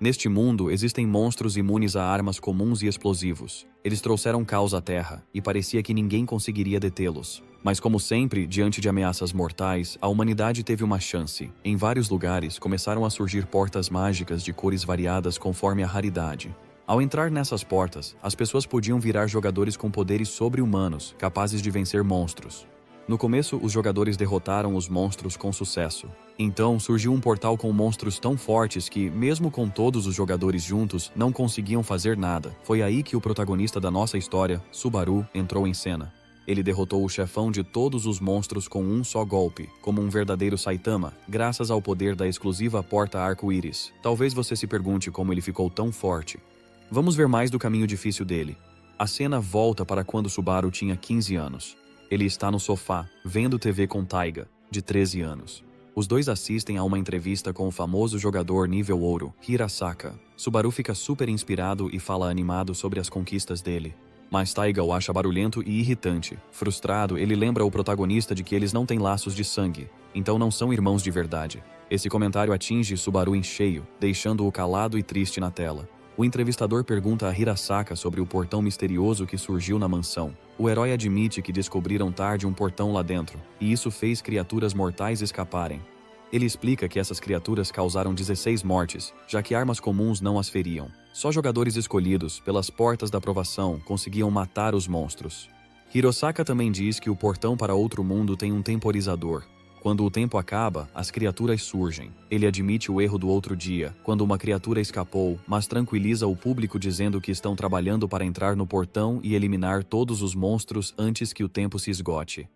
Neste mundo, existem monstros imunes a armas comuns e explosivos. Eles trouxeram caos à Terra, e parecia que ninguém conseguiria detê-los. Mas como sempre, diante de ameaças mortais, a humanidade teve uma chance. Em vários lugares, começaram a surgir portas mágicas de cores variadas conforme a raridade. Ao entrar nessas portas, as pessoas podiam virar jogadores com poderes sobre-humanos, capazes de vencer monstros. No começo, os jogadores derrotaram os monstros com sucesso. Então, surgiu um portal com monstros tão fortes que, mesmo com todos os jogadores juntos, não conseguiam fazer nada. Foi aí que o protagonista da nossa história, Subaru, entrou em cena. Ele derrotou o chefão de todos os monstros com um só golpe, como um verdadeiro Saitama, graças ao poder da exclusiva Porta Arco-Íris. Talvez você se pergunte como ele ficou tão forte. Vamos ver mais do caminho difícil dele. A cena volta para quando Subaru tinha 15 anos. Ele está no sofá, vendo TV com Taiga, de 13 anos. Os dois assistem a uma entrevista com o famoso jogador nível ouro, Hirasaka. Subaru fica super inspirado e fala animado sobre as conquistas dele. Mas Taiga o acha barulhento e irritante. Frustrado, ele lembra o protagonista de que eles não têm laços de sangue, então não são irmãos de verdade. Esse comentário atinge Subaru em cheio, deixando-o calado e triste na tela. O entrevistador pergunta a Hirasaka sobre o portão misterioso que surgiu na mansão. O herói admite que descobriram tarde um portão lá dentro, e isso fez criaturas mortais escaparem. Ele explica que essas criaturas causaram 16 mortes, já que armas comuns não as feriam. Só jogadores escolhidos, pelas portas da provação, conseguiam matar os monstros. Hirasaka também diz que o portão para outro mundo tem um temporizador. Quando o tempo acaba, as criaturas surgem. Ele admite o erro do outro dia, quando uma criatura escapou, mas tranquiliza o público dizendo que estão trabalhando para entrar no portão e eliminar todos os monstros antes que o tempo se esgote.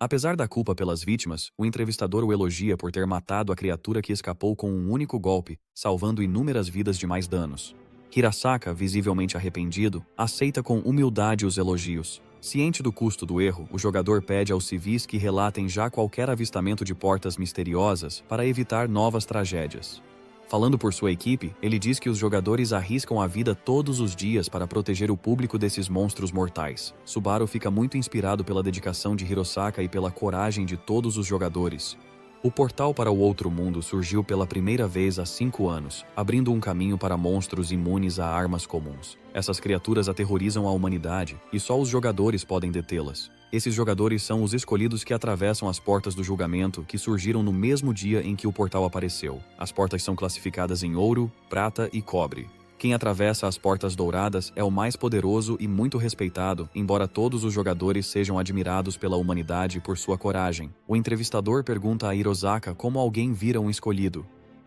Apesar da culpa pelas vítimas, o entrevistador o elogia por ter matado a criatura que escapou com um único golpe, salvando inúmeras vidas de mais danos. Hirasaka, visivelmente arrependido, aceita com humildade os elogios. Ciente do custo do erro, o jogador pede aos civis que relatem já qualquer avistamento de portas misteriosas para evitar novas tragédias. Falando por sua equipe, ele diz que os jogadores arriscam a vida todos os dias para proteger o público desses monstros mortais. Subaru fica muito inspirado pela dedicação de Hirasaka e pela coragem de todos os jogadores. O portal para o outro mundo surgiu pela primeira vez há 5 anos, abrindo um caminho para monstros imunes a armas comuns. Essas criaturas aterrorizam a humanidade, e só os jogadores podem detê-las. Esses jogadores são os escolhidos que atravessam as portas do julgamento, que surgiram no mesmo dia em que o portal apareceu. As portas são classificadas em ouro, prata e cobre. Quem atravessa as portas douradas é o mais poderoso e muito respeitado, embora todos os jogadores sejam admirados pela humanidade por sua coragem. O entrevistador pergunta a Hirasaka como alguém vira um escolhido.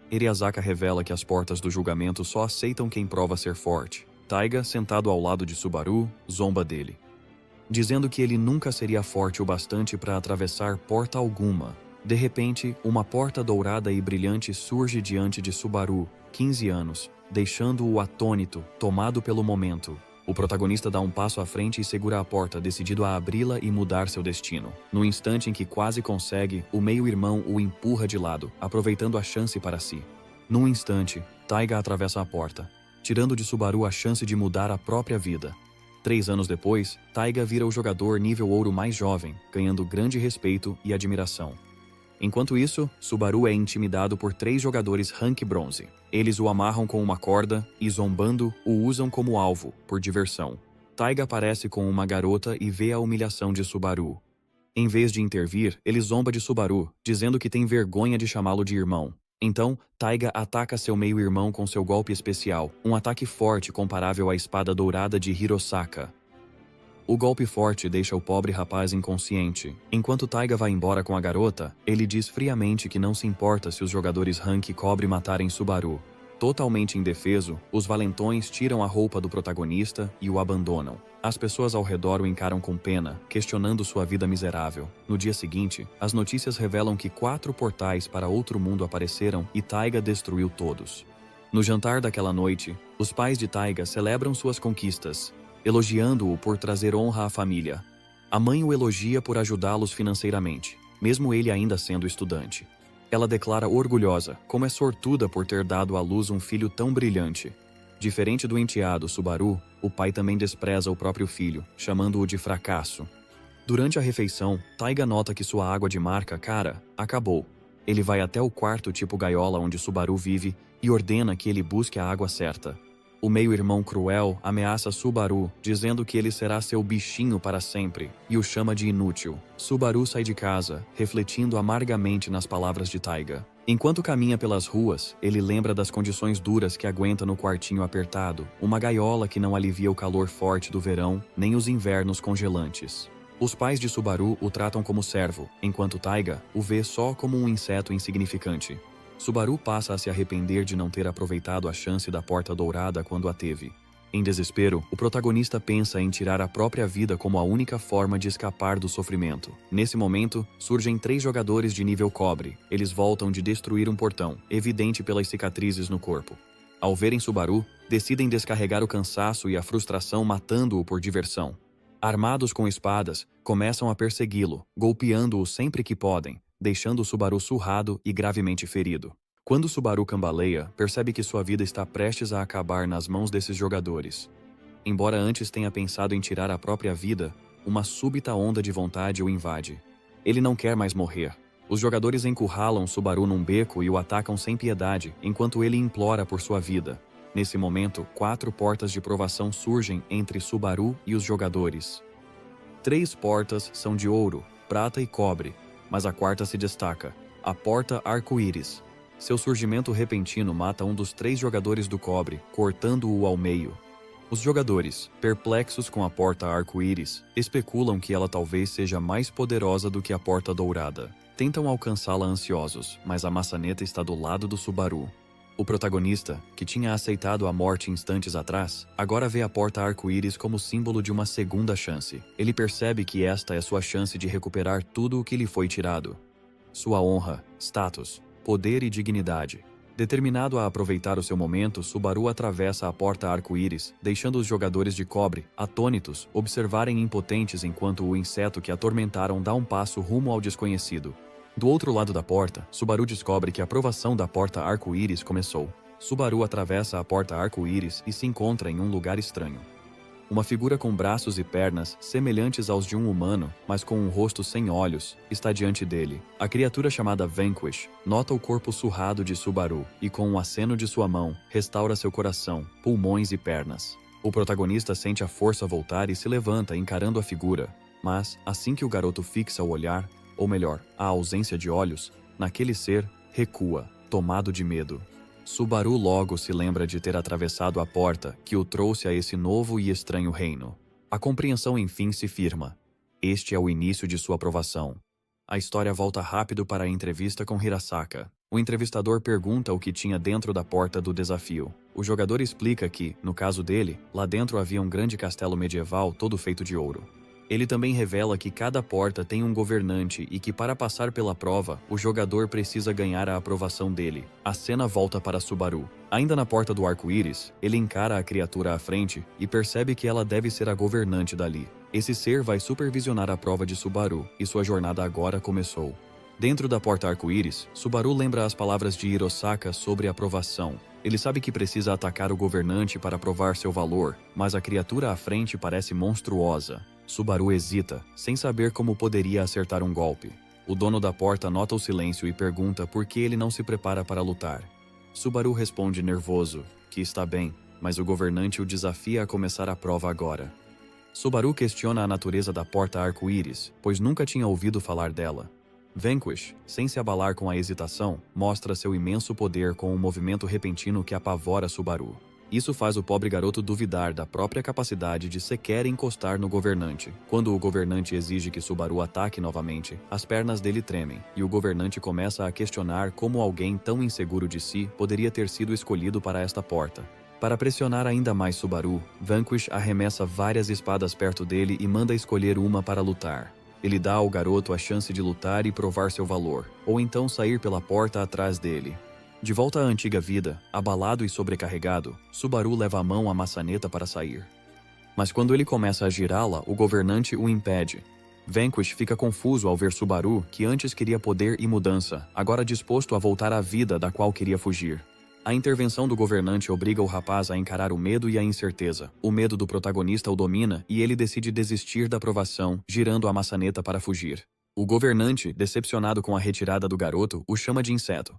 Hirasaka revela que as portas do julgamento só aceitam quem prova ser forte. Taiga, sentado ao lado de Subaru, zomba dele, dizendo que ele nunca seria forte o bastante para atravessar porta alguma. De repente, uma porta dourada e brilhante surge diante de Subaru, 15 anos, deixando-o atônito, tomado pelo momento. O protagonista dá um passo à frente e segura a porta, decidido a abri-la e mudar seu destino. No instante em que quase consegue, o meio-irmão o empurra de lado, aproveitando a chance para si. Num instante, Taiga atravessa a porta, tirando de Subaru a chance de mudar a própria vida. 3 anos depois, Taiga vira o jogador nível ouro mais jovem, ganhando grande respeito e admiração. Enquanto isso, Subaru é intimidado por 3 jogadores rank bronze. Eles o amarram com uma corda e, zombando, o usam como alvo, por diversão. Taiga aparece com uma garota e vê a humilhação de Subaru. Em vez de intervir, ele zomba de Subaru, dizendo que tem vergonha de chamá-lo de irmão. Então, Taiga ataca seu meio-irmão com seu golpe especial, um ataque forte comparável à espada dourada de Hirasaka. O golpe forte deixa o pobre rapaz inconsciente. Enquanto Taiga vai embora com a garota, ele diz friamente que não se importa se os jogadores rank cobre matarem Subaru. Totalmente indefeso, os valentões tiram a roupa do protagonista e o abandonam. As pessoas ao redor o encaram com pena, questionando sua vida miserável. No dia seguinte, as notícias revelam que 4 portais para outro mundo apareceram e Taiga destruiu todos. No jantar daquela noite, os pais de Taiga celebram suas conquistas, elogiando-o por trazer honra à família. A mãe o elogia por ajudá-los financeiramente, mesmo ele ainda sendo estudante. Ela declara orgulhosa como é sortuda por ter dado à luz um filho tão brilhante. Diferente do enteado Subaru, o pai também despreza o próprio filho, chamando-o de fracasso. Durante a refeição, Taiga nota que sua água de marca cara acabou. Ele vai até o quarto tipo gaiola onde Subaru vive e ordena que ele busque a água certa. O meio-irmão cruel ameaça Subaru, dizendo que ele será seu bichinho para sempre, e o chama de inútil. Subaru sai de casa, refletindo amargamente nas palavras de Taiga. Enquanto caminha pelas ruas, ele lembra das condições duras que aguenta no quartinho apertado, uma gaiola que não alivia o calor forte do verão, nem os invernos congelantes. Os pais de Subaru o tratam como servo, enquanto Taiga o vê só como um inseto insignificante. Subaru passa a se arrepender de não ter aproveitado a chance da Porta Dourada quando a teve. Em desespero, o protagonista pensa em tirar a própria vida como a única forma de escapar do sofrimento. Nesse momento, surgem 3 jogadores de nível cobre. Eles voltam de destruir um portão, evidente pelas cicatrizes no corpo. Ao verem Subaru, decidem descarregar o cansaço e a frustração matando-o por diversão. Armados com espadas, começam a persegui-lo, golpeando-o sempre que podem, deixando Subaru surrado e gravemente ferido. Quando Subaru cambaleia, percebe que sua vida está prestes a acabar nas mãos desses jogadores. Embora antes tenha pensado em tirar a própria vida, uma súbita onda de vontade o invade. Ele não quer mais morrer. Os jogadores encurralam Subaru num beco e o atacam sem piedade, enquanto ele implora por sua vida. Nesse momento, 4 portas de provação surgem entre Subaru e os jogadores. 3 portas são de ouro, prata e cobre, mas a quarta se destaca, a Porta Arco-Íris. Seu surgimento repentino mata um dos 3 jogadores do cobre, cortando-o ao meio. Os jogadores, perplexos com a Porta Arco-Íris, especulam que ela talvez seja mais poderosa do que a Porta Dourada. Tentam alcançá-la ansiosos, mas a maçaneta está do lado do Subaru. O protagonista, que tinha aceitado a morte instantes atrás, agora vê a Porta Arco-Íris como símbolo de uma segunda chance. Ele percebe que esta é sua chance de recuperar tudo o que lhe foi tirado. Sua honra, status, poder e dignidade. Determinado a aproveitar o seu momento, Subaru atravessa a Porta Arco-Íris, deixando os jogadores de cobre, atônitos, observarem impotentes enquanto o inseto que atormentaram dá um passo rumo ao desconhecido. Do outro lado da porta, Subaru descobre que a provação da Porta Arco-Íris começou. Subaru atravessa a Porta Arco-Íris e se encontra em um lugar estranho. Uma figura com braços e pernas semelhantes aos de um humano, mas com um rosto sem olhos, está diante dele. A criatura chamada Vanquish nota o corpo surrado de Subaru e, com um aceno de sua mão, restaura seu coração, pulmões e pernas. O protagonista sente a força voltar e se levanta encarando a figura, mas, assim que o garoto fixa o olhar, ou melhor, a ausência de olhos, naquele ser, recua, tomado de medo. Subaru logo se lembra de ter atravessado a porta que o trouxe a esse novo e estranho reino. A compreensão enfim se firma. Este é o início de sua aprovação. A história volta rápido para a entrevista com Hirasaka. O entrevistador pergunta o que tinha dentro da porta do desafio. O jogador explica que, no caso dele, lá dentro havia um grande castelo medieval todo feito de ouro. Ele também revela que cada porta tem um governante e que para passar pela prova, o jogador precisa ganhar a aprovação dele. A cena volta para Subaru. Ainda na porta do arco-íris, ele encara a criatura à frente e percebe que ela deve ser a governante dali. Esse ser vai supervisionar a prova de Subaru e sua jornada agora começou. Dentro da porta arco-íris, Subaru lembra as palavras de Hirosaka sobre a aprovação. Ele sabe que precisa atacar o governante para provar seu valor, mas a criatura à frente parece monstruosa. Subaru hesita, sem saber como poderia acertar um golpe. O dono da porta nota o silêncio e pergunta por que ele não se prepara para lutar. Subaru responde nervoso, que está bem, mas o governante o desafia a começar a prova agora. Subaru questiona a natureza da porta arco-íris, pois nunca tinha ouvido falar dela. Vanquish, sem se abalar com a hesitação, mostra seu imenso poder com um movimento repentino que apavora Subaru. Isso faz o pobre garoto duvidar da própria capacidade de sequer encostar no governante. Quando o governante exige que Subaru ataque novamente, as pernas dele tremem, e o governante começa a questionar como alguém tão inseguro de si poderia ter sido escolhido para esta porta. Para pressionar ainda mais Subaru, Vanquish arremessa várias espadas perto dele e manda escolher uma para lutar. Ele dá ao garoto a chance de lutar e provar seu valor, ou então sair pela porta atrás dele. De volta à antiga vida, abalado e sobrecarregado, Subaru leva a mão à maçaneta para sair. Mas quando ele começa a girá-la, o governante o impede. Vanquish fica confuso ao ver Subaru, que antes queria poder e mudança, agora disposto a voltar à vida da qual queria fugir. A intervenção do governante obriga o rapaz a encarar o medo e a incerteza. O medo do protagonista o domina e ele decide desistir da provação, girando a maçaneta para fugir. O governante, decepcionado com a retirada do garoto, o chama de inseto.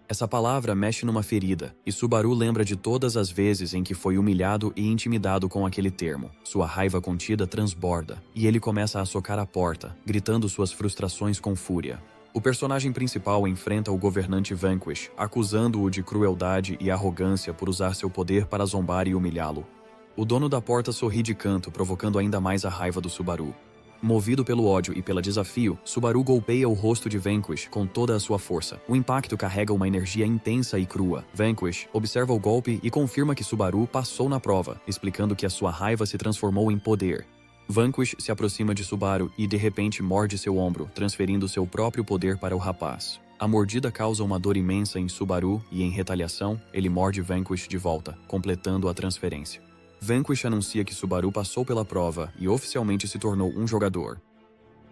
Essa palavra mexe numa ferida, e Subaru lembra de todas as vezes em que foi humilhado e intimidado com aquele termo. Sua raiva contida transborda, e ele começa a socar a porta, gritando suas frustrações com fúria. O personagem principal enfrenta o governante Vanquish, acusando-o de crueldade e arrogância por usar seu poder para zombar e humilhá-lo. O dono da porta sorri de canto, provocando ainda mais a raiva do Subaru. Movido pelo ódio e pelo desafio, Subaru golpeia o rosto de Vanquish com toda a sua força. O impacto carrega uma energia intensa e crua. Vanquish observa o golpe e confirma que Subaru passou na prova, explicando que a sua raiva se transformou em poder. Vanquish se aproxima de Subaru e de repente morde seu ombro, transferindo seu próprio poder para o rapaz. A mordida causa uma dor imensa em Subaru e, em retaliação, ele morde Vanquish de volta, completando a transferência. Vanquish anuncia que Subaru passou pela prova e oficialmente se tornou um jogador.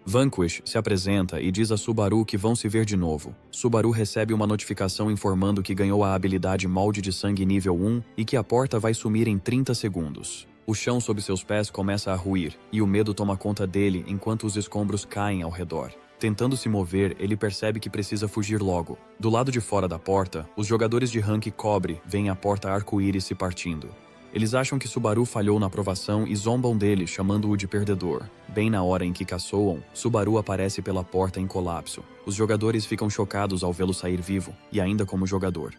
Vanquish se apresenta e diz a Subaru que vão se ver de novo. Subaru recebe uma notificação informando que ganhou a habilidade Molde de Sangue nível 1 e que a porta vai sumir em 30 segundos. O chão sob seus pés começa a ruir e o medo toma conta dele enquanto os escombros caem ao redor. Tentando se mover, ele percebe que precisa fugir logo. Do lado de fora da porta, os jogadores de rank Cobre veem a porta arco-íris se partindo. Eles acham que Subaru falhou na aprovação e zombam dele, chamando-o de perdedor. Bem na hora em que caçoam, Subaru aparece pela porta em colapso. Os jogadores ficam chocados ao vê-lo sair vivo, e ainda como jogador.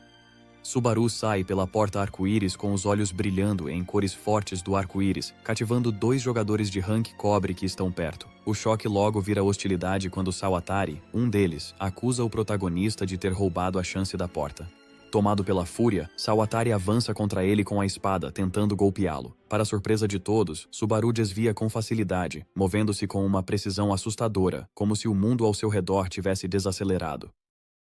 Subaru sai pela porta arco-íris com os olhos brilhando em cores fortes do arco-íris, cativando 2 jogadores de rank Cobre que estão perto. O choque logo vira hostilidade quando Sawatari, um deles, acusa o protagonista de ter roubado a chance da porta. Tomado pela fúria, Sawatari avança contra ele com a espada, tentando golpeá-lo. Para surpresa de todos, Subaru desvia com facilidade, movendo-se com uma precisão assustadora, como se o mundo ao seu redor tivesse desacelerado.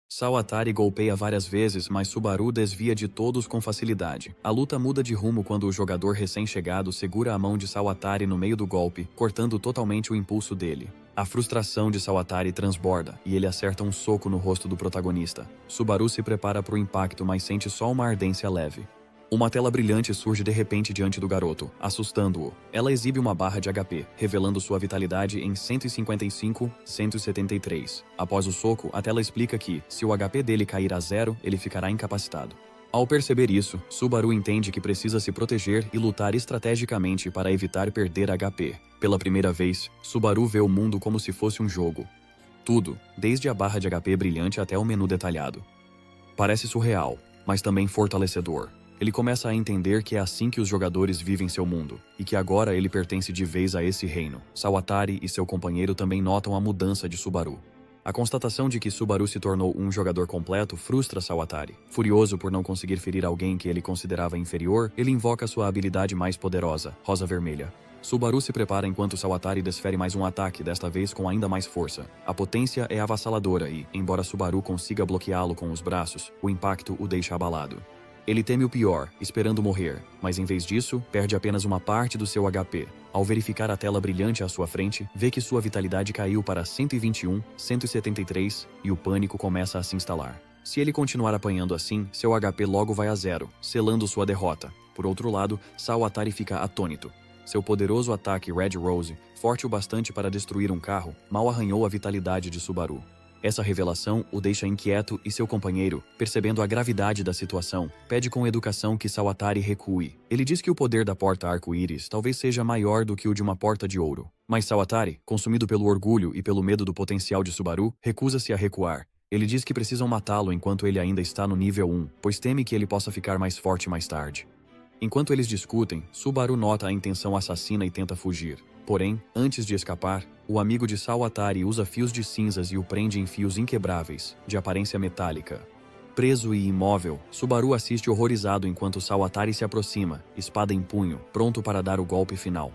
Sawatari golpeia várias vezes, mas Subaru desvia de todos com facilidade. A luta muda de rumo quando o jogador recém-chegado segura a mão de Sawatari no meio do golpe, cortando totalmente o impulso dele. A frustração de Sawatari transborda, e ele acerta um soco no rosto do protagonista. Subaru se prepara para o impacto, mas sente só uma ardência leve. Uma tela brilhante surge de repente diante do garoto, assustando-o. Ela exibe uma barra de HP, revelando sua vitalidade em 155/173. Após o soco, a tela explica que, se o HP dele cair a 0, ele ficará incapacitado. Ao perceber isso, Subaru entende que precisa se proteger e lutar estrategicamente para evitar perder HP. Pela primeira vez, Subaru vê o mundo como se fosse um jogo. Tudo, desde a barra de HP brilhante até o menu detalhado. Parece surreal, mas também fortalecedor. Ele começa a entender que é assim que os jogadores vivem seu mundo, e que agora ele pertence de vez a esse reino. Sawatari e seu companheiro também notam a mudança de Subaru. A constatação de que Subaru se tornou um jogador completo frustra Sawatari. Furioso por não conseguir ferir alguém que ele considerava inferior, ele invoca sua habilidade mais poderosa, Rosa Vermelha. Subaru se prepara enquanto Sawatari desfere mais um ataque, desta vez com ainda mais força. A potência é avassaladora e, embora Subaru consiga bloqueá-lo com os braços, o impacto o deixa abalado. Ele teme o pior, esperando morrer, mas em vez disso, perde apenas uma parte do seu HP. Ao verificar a tela brilhante à sua frente, vê que sua vitalidade caiu para 121/173 e o pânico começa a se instalar. Se ele continuar apanhando assim, seu HP logo vai a 0, selando sua derrota. Por outro lado, Sawatari fica atônito. Seu poderoso ataque Red Rose, forte o bastante para destruir um carro, mal arranhou a vitalidade de Subaru. Essa revelação o deixa inquieto e seu companheiro, percebendo a gravidade da situação, pede com educação que Sawatari recue. Ele diz que o poder da porta arco-íris talvez seja maior do que o de uma porta de ouro. Mas Sawatari, consumido pelo orgulho e pelo medo do potencial de Subaru, recusa-se a recuar. Ele diz que precisam matá-lo enquanto ele ainda está no nível 1, pois teme que ele possa ficar mais forte mais tarde. Enquanto eles discutem, Subaru nota a intenção assassina e tenta fugir. Porém, antes de escapar, o amigo de Sawatari usa fios de cinzas e o prende em fios inquebráveis, de aparência metálica. Preso e imóvel, Subaru assiste horrorizado enquanto Sawatari se aproxima, espada em punho, pronto para dar o golpe final.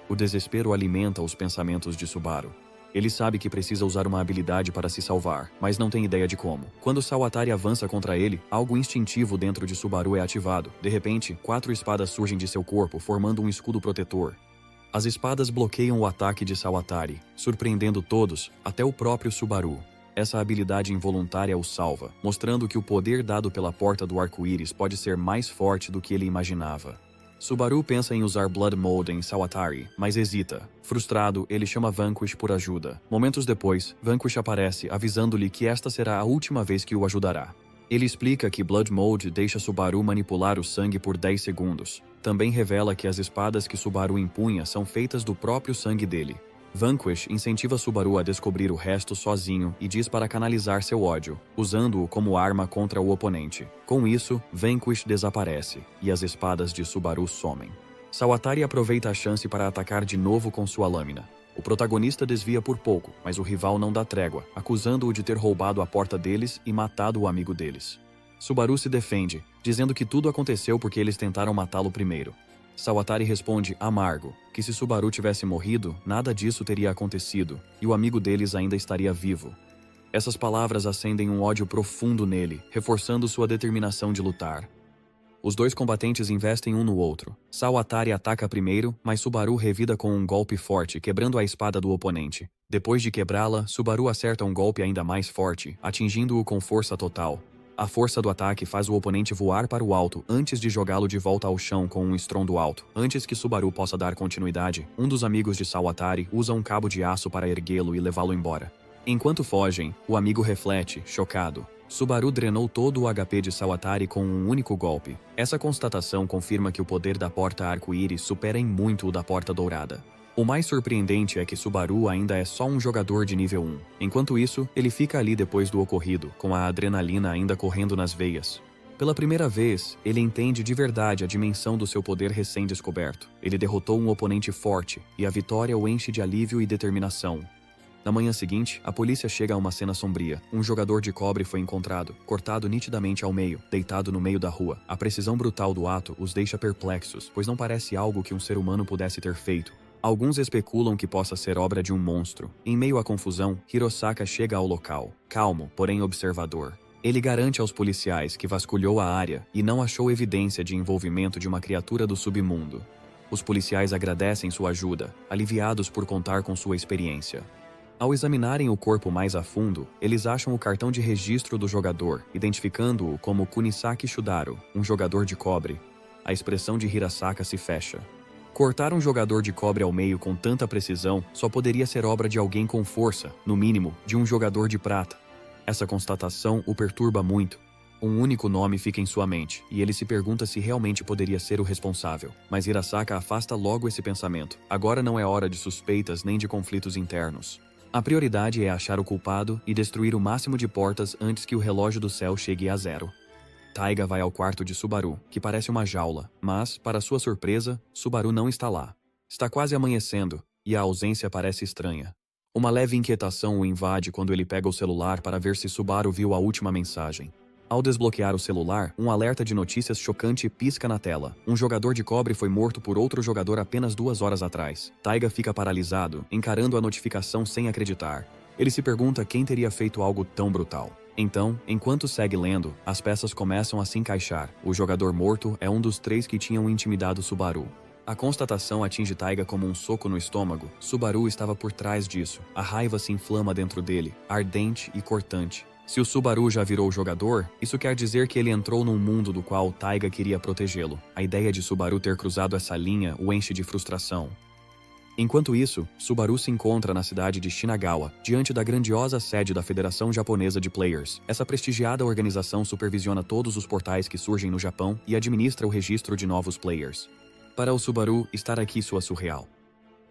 O desespero alimenta os pensamentos de Subaru. Ele sabe que precisa usar uma habilidade para se salvar, mas não tem ideia de como. Quando Sawatari avança contra ele, algo instintivo dentro de Subaru é ativado. De repente, 4 espadas surgem de seu corpo, formando um escudo protetor. As espadas bloqueiam o ataque de Sawatari, surpreendendo todos, até o próprio Subaru. Essa habilidade involuntária o salva, mostrando que o poder dado pela porta do arco-íris pode ser mais forte do que ele imaginava. Subaru pensa em usar Blood Mode em Sawatari, mas hesita. Frustrado, ele chama Vanquish por ajuda. Momentos depois, Vanquish aparece, avisando-lhe que esta será a última vez que o ajudará. Ele explica que Blood Mode deixa Subaru manipular o sangue por 10 segundos. Também revela que as espadas que Subaru empunha são feitas do próprio sangue dele. Vanquish incentiva Subaru a descobrir o resto sozinho e diz para canalizar seu ódio, usando-o como arma contra o oponente. Com isso, Vanquish desaparece, e as espadas de Subaru somem. Sawatari aproveita a chance para atacar de novo com sua lâmina. O protagonista desvia por pouco, mas o rival não dá trégua, acusando-o de ter roubado a porta deles e matado o amigo deles. Subaru se defende, dizendo que tudo aconteceu porque eles tentaram matá-lo primeiro. Sawatari responde, amargo, que se Subaru tivesse morrido, nada disso teria acontecido, e o amigo deles ainda estaria vivo. Essas palavras acendem um ódio profundo nele, reforçando sua determinação de lutar. Os dois combatentes investem um no outro. Sawatari ataca primeiro, mas Subaru revida com um golpe forte, quebrando a espada do oponente. Depois de quebrá-la, Subaru acerta um golpe ainda mais forte, atingindo-o com força total. A força do ataque faz o oponente voar para o alto antes de jogá-lo de volta ao chão com um estrondo alto. Antes que Subaru possa dar continuidade, um dos amigos de Sawatari usa um cabo de aço para erguê-lo e levá-lo embora. Enquanto fogem, o amigo reflete, chocado. Subaru drenou todo o HP de Sawatari com um único golpe. Essa constatação confirma que o poder da porta arco-íris supera em muito o da porta dourada. O mais surpreendente é que Subaru ainda é só um jogador de nível 1. Enquanto isso, ele fica ali depois do ocorrido, com a adrenalina ainda correndo nas veias. Pela primeira vez, ele entende de verdade a dimensão do seu poder recém-descoberto. Ele derrotou um oponente forte, e a vitória o enche de alívio e determinação. Na manhã seguinte, a polícia chega a uma cena sombria. Um jogador de cobre foi encontrado, cortado nitidamente ao meio, deitado no meio da rua. A precisão brutal do ato os deixa perplexos, pois não parece algo que um ser humano pudesse ter feito. Alguns especulam que possa ser obra de um monstro. Em meio à confusão, Hirosaka chega ao local, calmo, porém observador. Ele garante aos policiais que vasculhou a área e não achou evidência de envolvimento de uma criatura do submundo. Os policiais agradecem sua ajuda, aliviados por contar com sua experiência. Ao examinarem o corpo mais a fundo, eles acham o cartão de registro do jogador, identificando-o como Kunisaki Shudaro, um jogador de cobre. A expressão de Hirosaka se fecha. Cortar um jogador de cobre ao meio com tanta precisão só poderia ser obra de alguém com força, no mínimo, de um jogador de prata. Essa constatação o perturba muito. Um único nome fica em sua mente, e ele se pergunta se realmente poderia ser o responsável. Mas Hirosaka afasta logo esse pensamento. Agora não é hora de suspeitas nem de conflitos internos. A prioridade é achar o culpado e destruir o máximo de portas antes que o relógio do céu chegue a zero. Taiga vai ao quarto de Subaru, que parece uma jaula, mas, para sua surpresa, Subaru não está lá. Está quase amanhecendo, e a ausência parece estranha. Uma leve inquietação o invade quando ele pega o celular para ver se Subaru viu a última mensagem. Ao desbloquear o celular, um alerta de notícias chocante pisca na tela. Um jogador de cobre foi morto por outro jogador apenas 2 horas atrás. Taiga fica paralisado, encarando a notificação sem acreditar. Ele se pergunta quem teria feito algo tão brutal. Então, enquanto segue lendo, as peças começam a se encaixar. O jogador morto é um dos 3 que tinham intimidado Subaru. A constatação atinge Taiga como um soco no estômago. Subaru estava por trás disso. A raiva se inflama dentro dele, ardente e cortante. Se o Subaru já virou jogador, isso quer dizer que ele entrou num mundo do qual Taiga queria protegê-lo. A ideia de Subaru ter cruzado essa linha o enche de frustração. Enquanto isso, Subaru se encontra na cidade de Shinagawa, diante da grandiosa sede da Federação Japonesa de Players. Essa prestigiada organização supervisiona todos os portais que surgem no Japão e administra o registro de novos players. Para o Subaru, estar aqui soa surreal.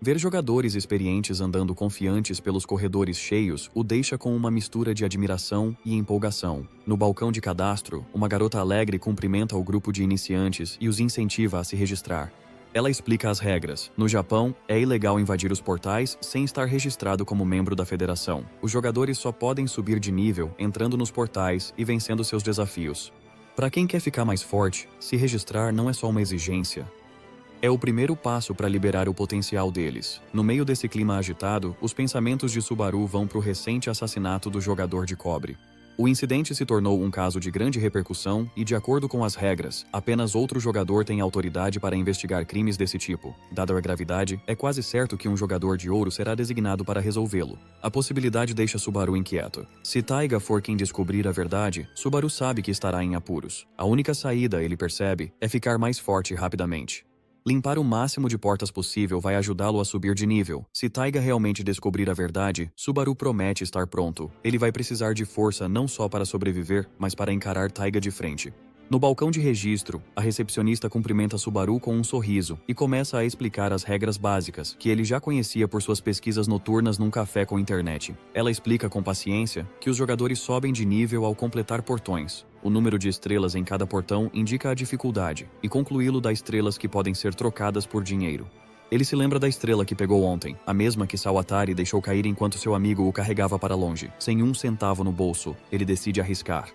Ver jogadores experientes andando confiantes pelos corredores cheios o deixa com uma mistura de admiração e empolgação. No balcão de cadastro, uma garota alegre cumprimenta o grupo de iniciantes e os incentiva a se registrar. Ela explica as regras. No Japão, é ilegal invadir os portais sem estar registrado como membro da federação. Os jogadores só podem subir de nível entrando nos portais e vencendo seus desafios. Para quem quer ficar mais forte, se registrar não é só uma exigência. É o primeiro passo para liberar o potencial deles. No meio desse clima agitado, os pensamentos de Subaru vão para o recente assassinato do jogador de cobre. O incidente se tornou um caso de grande repercussão e, de acordo com as regras, apenas outro jogador tem autoridade para investigar crimes desse tipo. Dada a gravidade, é quase certo que um jogador de ouro será designado para resolvê-lo. A possibilidade deixa Subaru inquieto. Se Taiga for quem descobrir a verdade, Subaru sabe que estará em apuros. A única saída, ele percebe, é ficar mais forte rapidamente. Limpar o máximo de portas possível vai ajudá-lo a subir de nível. Se Taiga realmente descobrir a verdade, Subaru promete estar pronto. Ele vai precisar de força não só para sobreviver, mas para encarar Taiga de frente. No balcão de registro, a recepcionista cumprimenta Subaru com um sorriso e começa a explicar as regras básicas, que ele já conhecia por suas pesquisas noturnas num café com internet. Ela explica com paciência que os jogadores sobem de nível ao completar portões. O número de estrelas em cada portão indica a dificuldade, e concluí-lo dá estrelas que podem ser trocadas por dinheiro. Ele se lembra da estrela que pegou ontem, a mesma que Sawatari deixou cair enquanto seu amigo o carregava para longe. Sem um centavo no bolso, ele decide arriscar.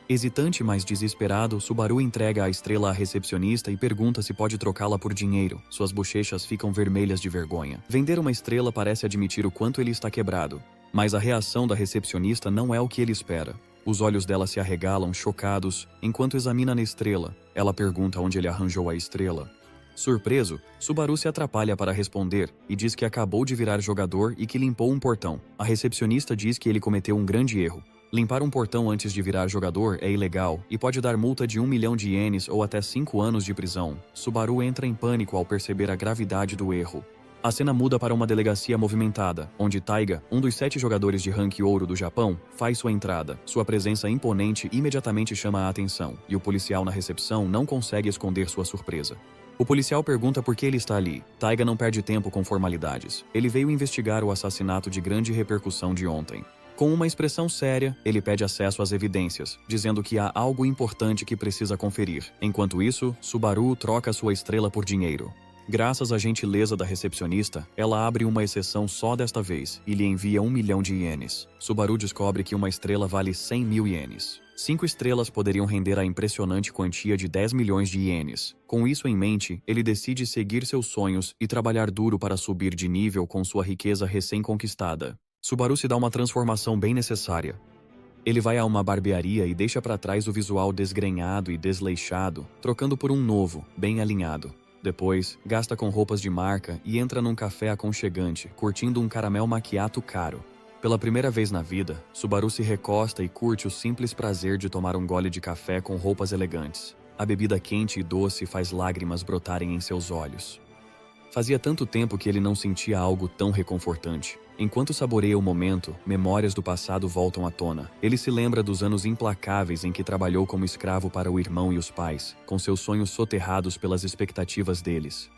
Hesitante, mas desesperado, Subaru entrega a estrela à recepcionista e pergunta se pode trocá-la por dinheiro. Suas bochechas ficam vermelhas de vergonha. Vender uma estrela parece admitir o quanto ele está quebrado. Mas a reação da recepcionista não é o que ele espera. Os olhos dela se arregalam, chocados, enquanto examina a estrela. Ela pergunta onde ele arranjou a estrela. Surpreso, Subaru se atrapalha para responder e diz que acabou de virar jogador e que limpou um portão. A recepcionista diz que ele cometeu um grande erro. Limpar um portão antes de virar jogador é ilegal e pode dar multa de 1 milhão de ienes ou até 5 anos de prisão. Subaru entra em pânico ao perceber a gravidade do erro. A cena muda para uma delegacia movimentada, onde Taiga, um dos 7 jogadores de rank ouro do Japão, faz sua entrada. Sua presença imponente imediatamente chama a atenção, e o policial na recepção não consegue esconder sua surpresa. O policial pergunta por que ele está ali. Taiga não perde tempo com formalidades. Ele veio investigar o assassinato de grande repercussão de ontem. Com uma expressão séria, ele pede acesso às evidências, dizendo que há algo importante que precisa conferir. Enquanto isso, Subaru troca sua estrela por dinheiro. Graças à gentileza da recepcionista, ela abre uma exceção só desta vez e lhe envia 1 milhão de ienes. Subaru descobre que uma estrela vale 100 mil ienes. 5 estrelas poderiam render a impressionante quantia de 10 milhões de ienes. Com isso em mente, ele decide seguir seus sonhos e trabalhar duro para subir de nível com sua riqueza recém-conquistada. Subaru se dá uma transformação bem necessária. Ele vai a uma barbearia e deixa para trás o visual desgrenhado e desleixado, trocando por um novo, bem alinhado. Depois, gasta com roupas de marca e entra num café aconchegante, curtindo um caramel macchiato caro. Pela primeira vez na vida, Subaru se recosta e curte o simples prazer de tomar um gole de café com roupas elegantes. A bebida quente e doce faz lágrimas brotarem em seus olhos. Fazia tanto tempo que ele não sentia algo tão reconfortante. Enquanto saboreia o momento, memórias do passado voltam à tona. Ele se lembra dos anos implacáveis em que trabalhou como escravo para o irmão e os pais, com seus sonhos soterrados pelas expectativas deles.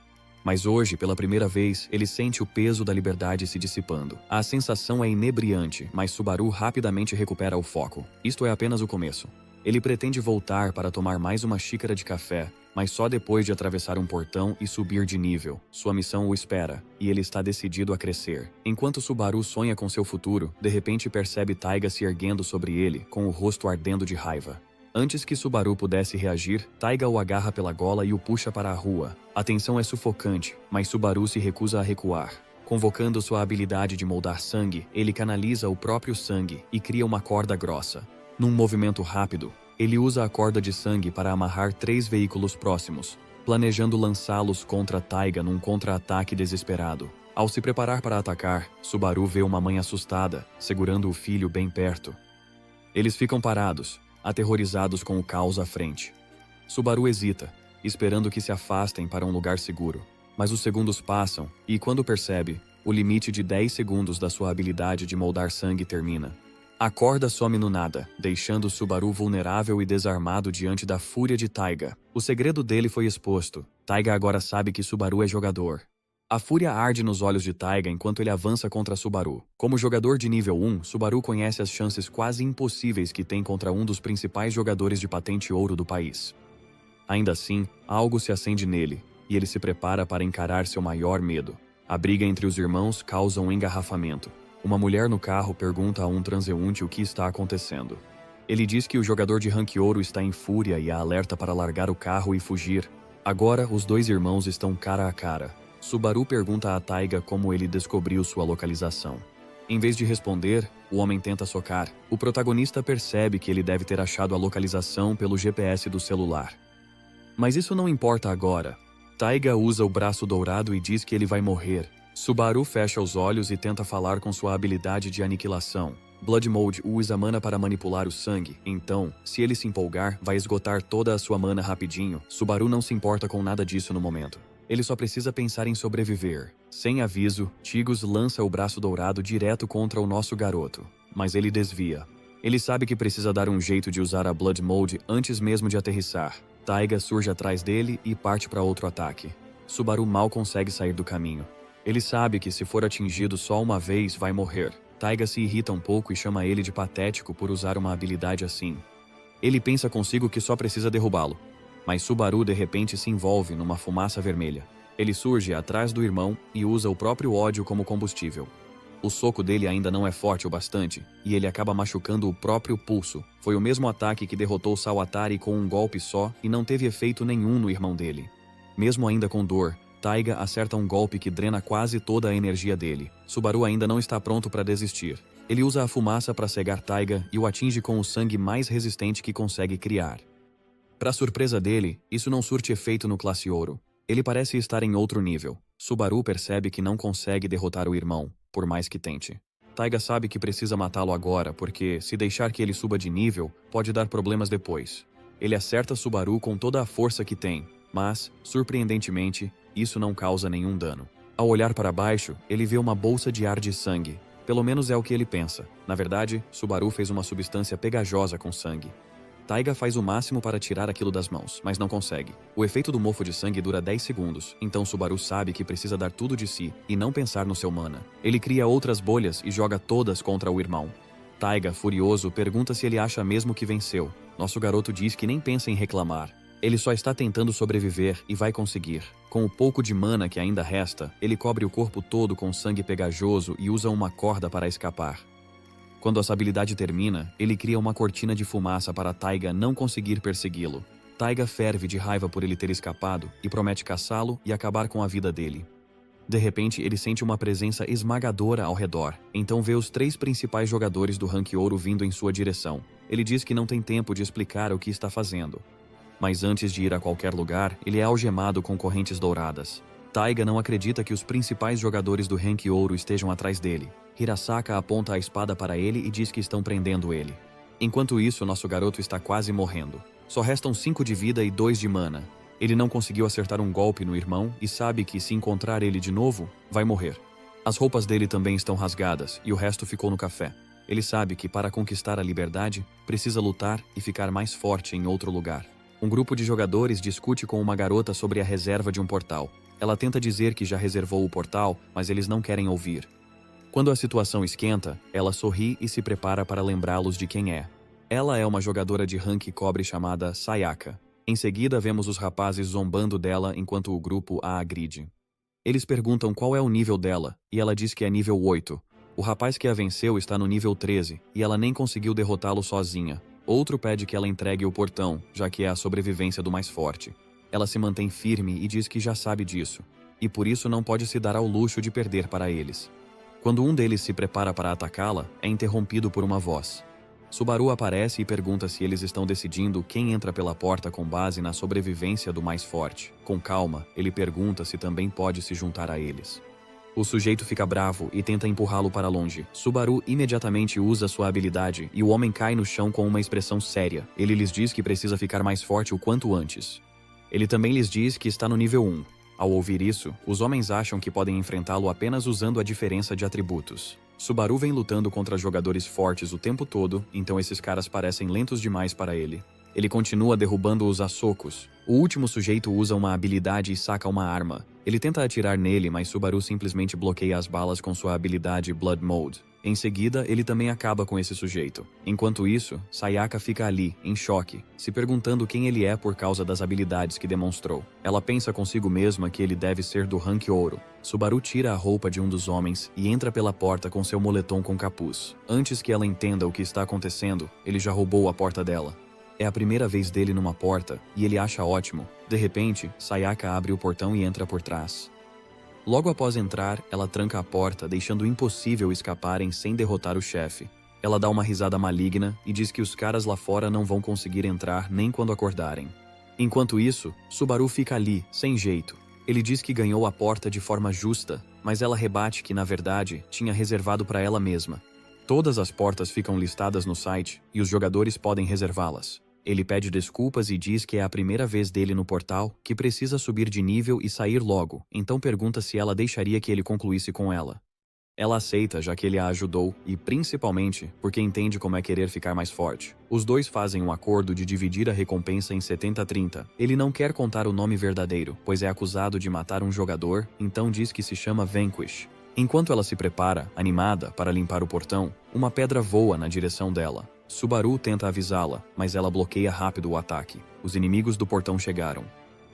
Mas hoje, pela primeira vez, ele sente o peso da liberdade se dissipando. A sensação é inebriante, mas Subaru rapidamente recupera o foco. Isto é apenas o começo. Ele pretende voltar para tomar mais uma xícara de café, mas só depois de atravessar um portão e subir de nível. Sua missão o espera, e ele está decidido a crescer. Enquanto Subaru sonha com seu futuro, de repente percebe Taiga se erguendo sobre ele, com o rosto ardendo de raiva. Antes que Subaru pudesse reagir, Taiga o agarra pela gola e o puxa para a rua. A tensão é sufocante, mas Subaru se recusa a recuar. Convocando sua habilidade de moldar sangue, ele canaliza o próprio sangue e cria uma corda grossa. Num movimento rápido, ele usa a corda de sangue para amarrar 3 veículos próximos, planejando lançá-los contra Taiga num contra-ataque desesperado. Ao se preparar para atacar, Subaru vê uma mãe assustada, segurando o filho bem perto. Eles ficam parados, aterrorizados com o caos à frente. Subaru hesita, esperando que se afastem para um lugar seguro. Mas os segundos passam e, quando percebe, o limite de 10 segundos da sua habilidade de moldar sangue termina. A corda some no nada, deixando Subaru vulnerável e desarmado diante da fúria de Taiga. O segredo dele foi exposto. Taiga agora sabe que Subaru é jogador. A fúria arde nos olhos de Taiga enquanto ele avança contra Subaru. Como jogador de nível 1, Subaru conhece as chances quase impossíveis que tem contra um dos principais jogadores de patente ouro do país. Ainda assim, algo se acende nele, e ele se prepara para encarar seu maior medo. A briga entre os irmãos causa um engarrafamento. Uma mulher no carro pergunta a um transeunte o que está acontecendo. Ele diz que o jogador de rank ouro está em fúria e a alerta para largar o carro e fugir. Agora, os 2 irmãos estão cara a cara. Subaru pergunta a Taiga como ele descobriu sua localização. Em vez de responder, o homem tenta socar. O protagonista percebe que ele deve ter achado a localização pelo GPS do celular. Mas isso não importa agora. Taiga usa o braço dourado e diz que ele vai morrer. Subaru fecha os olhos e tenta falar com sua habilidade de aniquilação. Blood Mode usa mana para manipular o sangue, então, se ele se empolgar, vai esgotar toda a sua mana rapidinho. Subaru não se importa com nada disso no momento. Ele só precisa pensar em sobreviver. Sem aviso, Tigos lança o braço dourado direto contra o nosso garoto, mas ele desvia. Ele sabe que precisa dar um jeito de usar a Blood Mode antes mesmo de aterrissar. Taiga surge atrás dele e parte para outro ataque. Subaru mal consegue sair do caminho. Ele sabe que se for atingido só uma vez, vai morrer. Taiga se irrita um pouco e chama ele de patético por usar uma habilidade assim. Ele pensa consigo que só precisa derrubá-lo. Mas Subaru de repente se envolve numa fumaça vermelha. Ele surge atrás do irmão e usa o próprio ódio como combustível. O soco dele ainda não é forte o bastante, e ele acaba machucando o próprio pulso. Foi o mesmo ataque que derrotou Sawatari com um golpe só e não teve efeito nenhum no irmão dele. Mesmo ainda com dor, Taiga acerta um golpe que drena quase toda a energia dele. Subaru ainda não está pronto para desistir. Ele usa a fumaça para cegar Taiga e o atinge com o sangue mais resistente que consegue criar. Para surpresa dele, isso não surte efeito no Classe Ouro. Ele parece estar em outro nível. Subaru percebe que não consegue derrotar o irmão, por mais que tente. Taiga sabe que precisa matá-lo agora, porque, se deixar que ele suba de nível, pode dar problemas depois. Ele acerta Subaru com toda a força que tem, mas, surpreendentemente, isso não causa nenhum dano. Ao olhar para baixo, ele vê uma bolsa de ar de sangue. Pelo menos é o que ele pensa. Na verdade, Subaru fez uma substância pegajosa com sangue. Taiga faz o máximo para tirar aquilo das mãos, mas não consegue. O efeito do mofo de sangue dura 10 segundos, então Subaru sabe que precisa dar tudo de si e não pensar no seu mana. Ele cria outras bolhas e joga todas contra o irmão. Taiga, furioso, pergunta se ele acha mesmo que venceu. Nosso garoto diz que nem pensa em reclamar. Ele só está tentando sobreviver e vai conseguir. Com o pouco de mana que ainda resta, ele cobre o corpo todo com sangue pegajoso e usa uma corda para escapar. Quando essa habilidade termina, ele cria uma cortina de fumaça para Taiga não conseguir persegui-lo. Taiga ferve de raiva por ele ter escapado e promete caçá-lo e acabar com a vida dele. De repente, ele sente uma presença esmagadora ao redor, então vê os 3 principais jogadores do rank ouro vindo em sua direção. Ele diz que não tem tempo de explicar o que está fazendo. Mas antes de ir a qualquer lugar, ele é algemado com correntes douradas. Taiga não acredita que os principais jogadores do rank ouro estejam atrás dele. Hirasaka aponta a espada para ele e diz que estão prendendo ele. Enquanto isso, nosso garoto está quase morrendo. Só restam 5 de vida e 2 de mana. Ele não conseguiu acertar um golpe no irmão e sabe que, se encontrar ele de novo, vai morrer. As roupas dele também estão rasgadas e o resto ficou no café. Ele sabe que, para conquistar a liberdade, precisa lutar e ficar mais forte em outro lugar. Um grupo de jogadores discute com uma garota sobre a reserva de um portal. Ela tenta dizer que já reservou o portal, mas eles não querem ouvir. Quando a situação esquenta, ela sorri e se prepara para lembrá-los de quem é. Ela é uma jogadora de rank cobre chamada Sayaka. Em seguida, vemos os rapazes zombando dela enquanto o grupo a agride. Eles perguntam qual é o nível dela, e ela diz que é nível 8. O rapaz que a venceu está no nível 13, e ela nem conseguiu derrotá-lo sozinha. Outro pede que ela entregue o portão, já que é a sobrevivência do mais forte. Ela se mantém firme e diz que já sabe disso, e por isso não pode se dar ao luxo de perder para eles. Quando um deles se prepara para atacá-la, é interrompido por uma voz. Subaru aparece e pergunta se eles estão decidindo quem entra pela porta com base na sobrevivência do mais forte. Com calma, ele pergunta se também pode se juntar a eles. O sujeito fica bravo e tenta empurrá-lo para longe. Subaru imediatamente usa sua habilidade e o homem cai no chão com uma expressão séria. Ele lhes diz que precisa ficar mais forte o quanto antes. Ele também lhes diz que está no nível 1. Ao ouvir isso, os homens acham que podem enfrentá-lo apenas usando a diferença de atributos. Subaru vem lutando contra jogadores fortes o tempo todo, então esses caras parecem lentos demais para ele. Ele continua derrubando-os a socos. O último sujeito usa uma habilidade e saca uma arma. Ele tenta atirar nele, mas Subaru simplesmente bloqueia as balas com sua habilidade Blood Mode. Em seguida, ele também acaba com esse sujeito. Enquanto isso, Sayaka fica ali, em choque, se perguntando quem ele é por causa das habilidades que demonstrou. Ela pensa consigo mesma que ele deve ser do rank ouro. Subaru tira a roupa de um dos homens e entra pela porta com seu moletom com capuz. Antes que ela entenda o que está acontecendo, ele já roubou a porta dela. É a primeira vez dele numa porta, e ele acha ótimo. De repente, Sayaka abre o portão e entra por trás. Logo após entrar, ela tranca a porta, deixando impossível escaparem sem derrotar o chefe. Ela dá uma risada maligna e diz que os caras lá fora não vão conseguir entrar nem quando acordarem. Enquanto isso, Subaru fica ali, sem jeito. Ele diz que ganhou a porta de forma justa, mas ela rebate que, na verdade, tinha reservado para ela mesma. Todas as portas ficam listadas no site e os jogadores podem reservá-las. Ele pede desculpas e diz que é a primeira vez dele no portal, que precisa subir de nível e sair logo, então pergunta se ela deixaria que ele concluísse com ela. Ela aceita, já que ele a ajudou, e principalmente porque entende como é querer ficar mais forte. Os dois fazem um acordo de dividir a recompensa em 70-30. Ele não quer contar o nome verdadeiro, pois é acusado de matar um jogador, então diz que se chama Vanquish. Enquanto ela se prepara, animada, para limpar o portão, uma pedra voa na direção dela. Subaru tenta avisá-la, mas ela bloqueia rápido o ataque. Os inimigos do portão chegaram.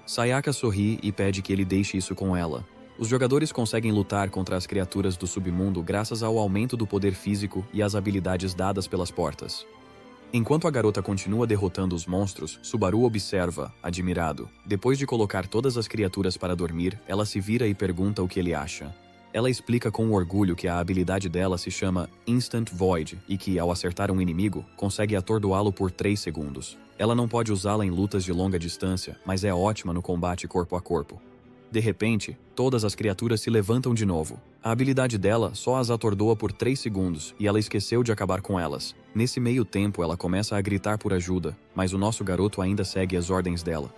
Sayaka sorri e pede que ele deixe isso com ela. Os jogadores conseguem lutar contra as criaturas do submundo graças ao aumento do poder físico e às habilidades dadas pelas portas. Enquanto a garota continua derrotando os monstros, Subaru observa, admirado. Depois de colocar todas as criaturas para dormir, ela se vira e pergunta o que ele acha. Ela explica com orgulho que a habilidade dela se chama Instant Void e que, ao acertar um inimigo, consegue atordoá-lo por 3 segundos. Ela não pode usá-la em lutas de longa distância, mas é ótima no combate corpo a corpo. De repente, todas as criaturas se levantam de novo. A habilidade dela só as atordoa por 3 segundos e ela esqueceu de acabar com elas. Nesse meio tempo, ela começa a gritar por ajuda, mas o nosso garoto ainda segue as ordens dela.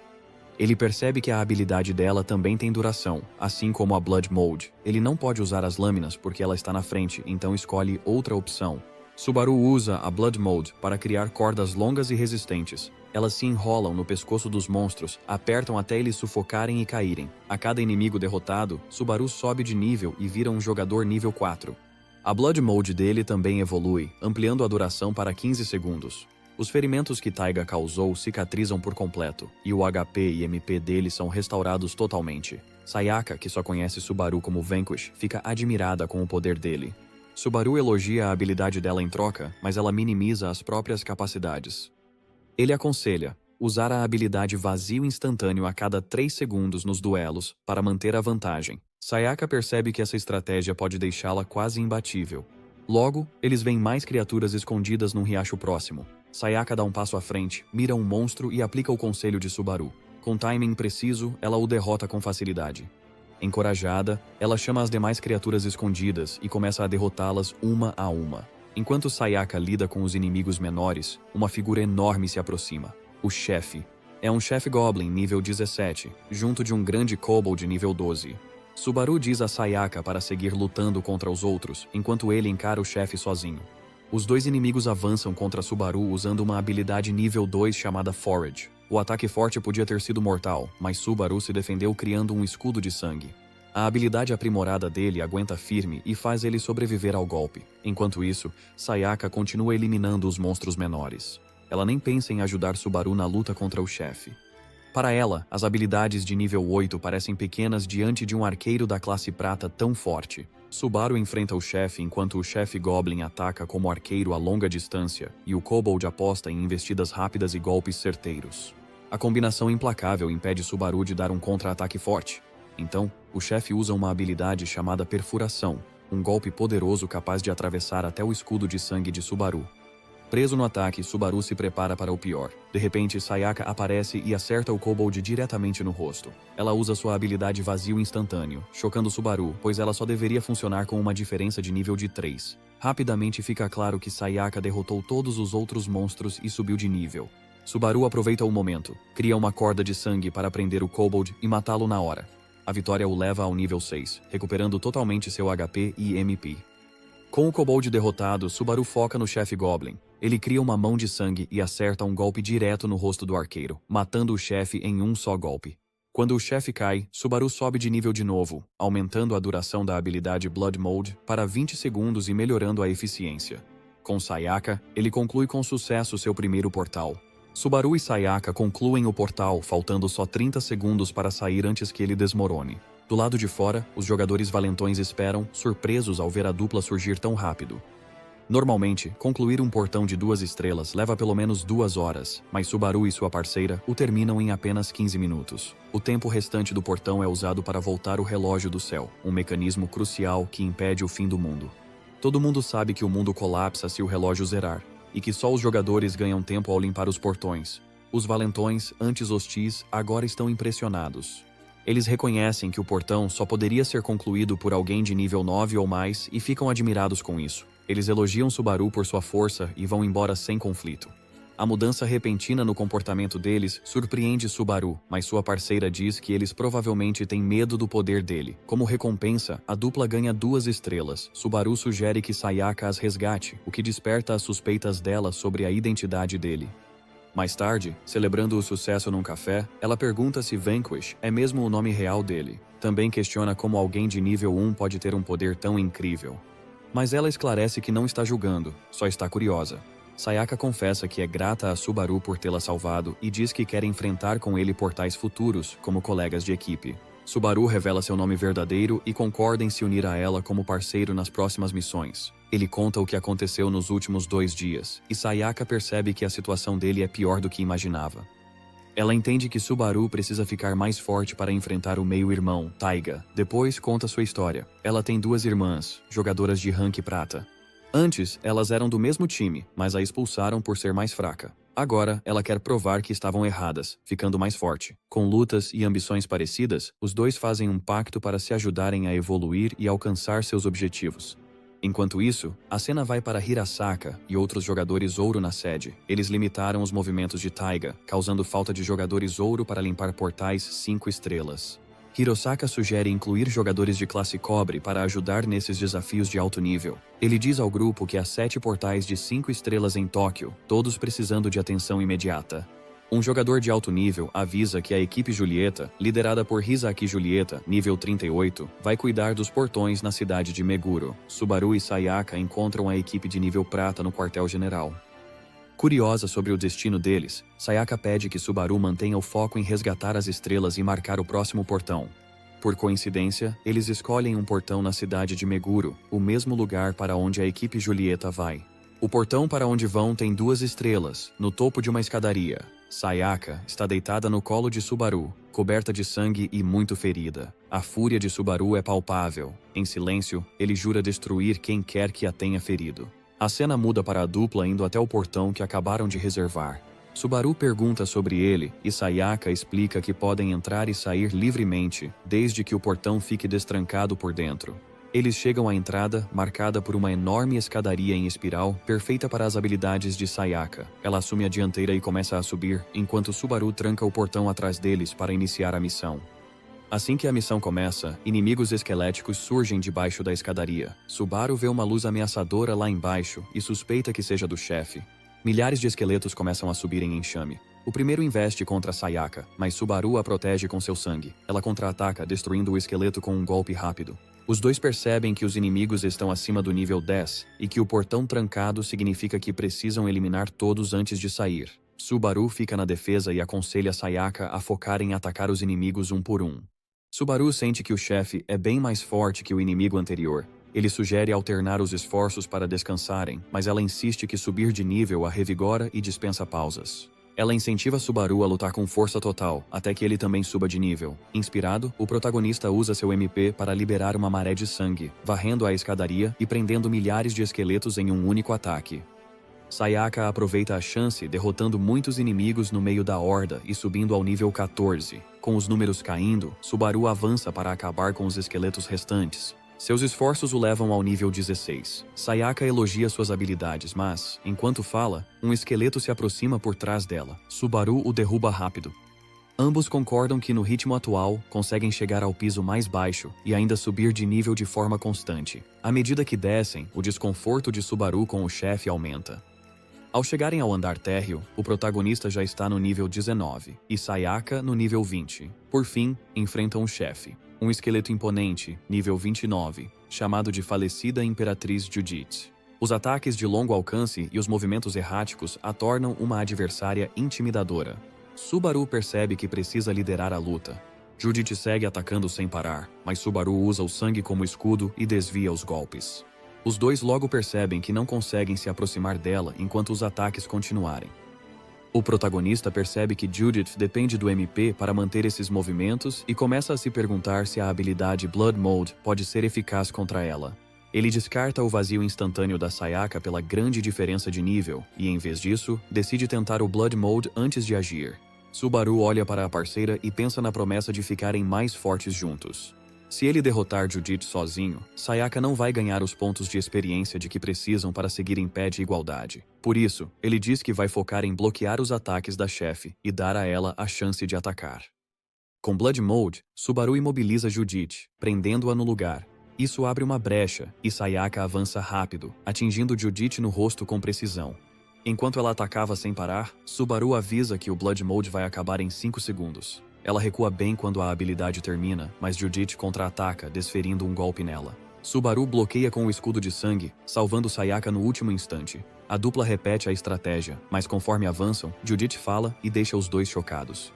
Ele percebe que a habilidade dela também tem duração, assim como a Blood Mode. Ele não pode usar as lâminas porque ela está na frente, então escolhe outra opção. Subaru usa a Blood Mode para criar cordas longas e resistentes. Elas se enrolam no pescoço dos monstros, apertam até eles sufocarem e caírem. A cada inimigo derrotado, Subaru sobe de nível e vira um jogador nível 4. A Blood Mode dele também evolui, ampliando a duração para 15 segundos. Os ferimentos que Taiga causou cicatrizam por completo, e o HP e MP dele são restaurados totalmente. Sayaka, que só conhece Subaru como Vanquish, fica admirada com o poder dele. Subaru elogia a habilidade dela em troca, mas ela minimiza as próprias capacidades. Ele aconselha usar a habilidade Vazio Instantâneo a cada 3 segundos nos duelos para manter a vantagem. Sayaka percebe que essa estratégia pode deixá-la quase imbatível. Logo, eles veem mais criaturas escondidas num riacho próximo. Sayaka dá um passo à frente, mira um monstro e aplica o conselho de Subaru. Com timing preciso, ela o derrota com facilidade. Encorajada, ela chama as demais criaturas escondidas e começa a derrotá-las uma a uma. Enquanto Sayaka lida com os inimigos menores, uma figura enorme se aproxima. O chefe. É um chefe Goblin nível 17, junto de um grande Kobold nível 12. Subaru diz a Sayaka para seguir lutando contra os outros, enquanto ele encara o chefe sozinho. Os dois inimigos avançam contra Subaru usando uma habilidade nível 2 chamada Forage. O ataque forte podia ter sido mortal, mas Subaru se defendeu criando um escudo de sangue. A habilidade aprimorada dele aguenta firme e faz ele sobreviver ao golpe. Enquanto isso, Sayaka continua eliminando os monstros menores. Ela nem pensa em ajudar Subaru na luta contra o chefe. Para ela, as habilidades de nível 8 parecem pequenas diante de um arqueiro da classe prata tão forte. Subaru enfrenta o chefe enquanto o chefe Goblin ataca como arqueiro a longa distância e o Kobold aposta em investidas rápidas e golpes certeiros. A combinação implacável impede Subaru de dar um contra-ataque forte. Então, o chefe usa uma habilidade chamada Perfuração, um golpe poderoso capaz de atravessar até o escudo de sangue de Subaru. Preso no ataque, Subaru se prepara para o pior. De repente, Sayaka aparece e acerta o Kobold diretamente no rosto. Ela usa sua habilidade Vazio Instantâneo, chocando Subaru, pois ela só deveria funcionar com uma diferença de nível de 3. Rapidamente fica claro que Sayaka derrotou todos os outros monstros e subiu de nível. Subaru aproveita o momento, cria uma corda de sangue para prender o Kobold e matá-lo na hora. A vitória o leva ao nível 6, recuperando totalmente seu HP e MP. Com o Kobold derrotado, Subaru foca no chefe Goblin. Ele cria uma mão de sangue e acerta um golpe direto no rosto do arqueiro, matando o chefe em um só golpe. Quando o chefe cai, Subaru sobe de nível de novo, aumentando a duração da habilidade Blood Mode para 20 segundos e melhorando a eficiência. Com Sayaka, ele conclui com sucesso seu primeiro portal. Subaru e Sayaka concluem o portal, faltando só 30 segundos para sair antes que ele desmorone. Do lado de fora, os jogadores valentões esperam, surpresos ao ver a dupla surgir tão rápido. Normalmente, concluir um portão de 2 estrelas leva pelo menos 2 horas, mas Subaru e sua parceira o terminam em apenas 15 minutos. O tempo restante do portão é usado para voltar o relógio do céu, um mecanismo crucial que impede o fim do mundo. Todo mundo sabe que o mundo colapsa se o relógio zerar, e que só os jogadores ganham tempo ao limpar os portões. Os valentões, antes hostis, agora estão impressionados. Eles reconhecem que o portão só poderia ser concluído por alguém de nível 9 ou mais e ficam admirados com isso. Eles elogiam Subaru por sua força e vão embora sem conflito. A mudança repentina no comportamento deles surpreende Subaru, mas sua parceira diz que eles provavelmente têm medo do poder dele. Como recompensa, a dupla ganha 2 estrelas. Subaru sugere que Sayaka as resgate, o que desperta as suspeitas dela sobre a identidade dele. Mais tarde, celebrando o sucesso num café, ela pergunta se Vanquish é mesmo o nome real dele. Também questiona como alguém de nível 1 pode ter um poder tão incrível. Mas ela esclarece que não está julgando, só está curiosa. Sayaka confessa que é grata a Subaru por tê-la salvado e diz que quer enfrentar com ele portais futuros, como colegas de equipe. Subaru revela seu nome verdadeiro e concorda em se unir a ela como parceiro nas próximas missões. Ele conta o que aconteceu nos últimos 2 dias, e Sayaka percebe que a situação dele é pior do que imaginava. Ela entende que Subaru precisa ficar mais forte para enfrentar o meio-irmão, Taiga. Depois conta sua história. Ela tem 2 irmãs, jogadoras de rank prata. Antes, elas eram do mesmo time, mas a expulsaram por ser mais fraca. Agora, ela quer provar que estavam erradas, ficando mais forte. Com lutas e ambições parecidas, os dois fazem um pacto para se ajudarem a evoluir e alcançar seus objetivos. Enquanto isso, a cena vai para Hirasaka e outros jogadores ouro na sede. Eles limitaram os movimentos de Taiga, causando falta de jogadores ouro para limpar portais 5 estrelas. Hirosaka sugere incluir jogadores de classe cobre para ajudar nesses desafios de alto nível. Ele diz ao grupo que há 7 portais de 5 estrelas em Tóquio, todos precisando de atenção imediata. Um jogador de alto nível avisa que a equipe Julieta, liderada por Hisaki Julieta, nível 38, vai cuidar dos portões na cidade de Meguro. Subaru e Sayaka encontram a equipe de nível prata no quartel-general. Curiosa sobre o destino deles, Sayaka pede que Subaru mantenha o foco em resgatar as estrelas e marcar o próximo portão. Por coincidência, eles escolhem um portão na cidade de Meguro, o mesmo lugar para onde a equipe Julieta vai. O portão para onde vão tem 2 estrelas, no topo de uma escadaria. Sayaka está deitada no colo de Subaru, coberta de sangue e muito ferida. A fúria de Subaru é palpável. Em silêncio, ele jura destruir quem quer que a tenha ferido. A cena muda para a dupla indo até o portão que acabaram de reservar. Subaru pergunta sobre ele e Sayaka explica que podem entrar e sair livremente, desde que o portão fique destrancado por dentro. Eles chegam à entrada, marcada por uma enorme escadaria em espiral, perfeita para as habilidades de Sayaka. Ela assume a dianteira e começa a subir, enquanto Subaru tranca o portão atrás deles para iniciar a missão. Assim que a missão começa, inimigos esqueléticos surgem debaixo da escadaria. Subaru vê uma luz ameaçadora lá embaixo e suspeita que seja do chefe. Milhares de esqueletos começam a subir em enxame. O primeiro investe contra Sayaka, mas Subaru a protege com seu sangue. Ela contra-ataca, destruindo o esqueleto com um golpe rápido. Os dois percebem que os inimigos estão acima do nível 10 e que o portão trancado significa que precisam eliminar todos antes de sair. Subaru fica na defesa e aconselha Sayaka a focar em atacar os inimigos um por um. Subaru sente que o chefe é bem mais forte que o inimigo anterior. Ele sugere alternar os esforços para descansarem, mas ela insiste que subir de nível a revigora e dispensa pausas. Ela incentiva Subaru a lutar com força total, até que ele também suba de nível. Inspirado, o protagonista usa seu MP para liberar uma maré de sangue, varrendo a escadaria e prendendo milhares de esqueletos em um único ataque. Sayaka aproveita a chance, derrotando muitos inimigos no meio da horda e subindo ao nível 14. Com os números caindo, Subaru avança para acabar com os esqueletos restantes. Seus esforços o levam ao nível 16. Sayaka elogia suas habilidades, mas, enquanto fala, um esqueleto se aproxima por trás dela. Subaru o derruba rápido. Ambos concordam que no ritmo atual, conseguem chegar ao piso mais baixo e ainda subir de nível de forma constante. À medida que descem, o desconforto de Subaru com o chefe aumenta. Ao chegarem ao andar térreo, o protagonista já está no nível 19 e Sayaka no nível 20. Por fim, enfrentam o chefe. Um esqueleto imponente, nível 29, chamado de Falecida Imperatriz Judith. Os ataques de longo alcance e os movimentos erráticos a tornam uma adversária intimidadora. Subaru percebe que precisa liderar a luta. Judith segue atacando sem parar, mas Subaru usa o sangue como escudo e desvia os golpes. Os dois logo percebem que não conseguem se aproximar dela enquanto os ataques continuarem. O protagonista percebe que Judith depende do MP para manter esses movimentos e começa a se perguntar se a habilidade Blood Mode pode ser eficaz contra ela. Ele descarta o vazio instantâneo da Sayaka pela grande diferença de nível e, em vez disso, decide tentar o Blood Mode antes de agir. Subaru olha para a parceira e pensa na promessa de ficarem mais fortes juntos. Se ele derrotar Jujutsu sozinho, Sayaka não vai ganhar os pontos de experiência de que precisam para seguir em pé de igualdade. Por isso, ele diz que vai focar em bloquear os ataques da chefe e dar a ela a chance de atacar. Com Blood Mode, Subaru imobiliza Jujutsu, prendendo-a no lugar. Isso abre uma brecha, e Sayaka avança rápido, atingindo Jujutsu no rosto com precisão. Enquanto ela atacava sem parar, Subaru avisa que o Blood Mode vai acabar em 5 segundos. Ela recua bem quando a habilidade termina, mas Jujutsu contra-ataca, desferindo um golpe nela. Subaru bloqueia com o escudo de sangue, salvando Sayaka no último instante. A dupla repete a estratégia, mas conforme avançam, Jujutsu fala e deixa os dois chocados.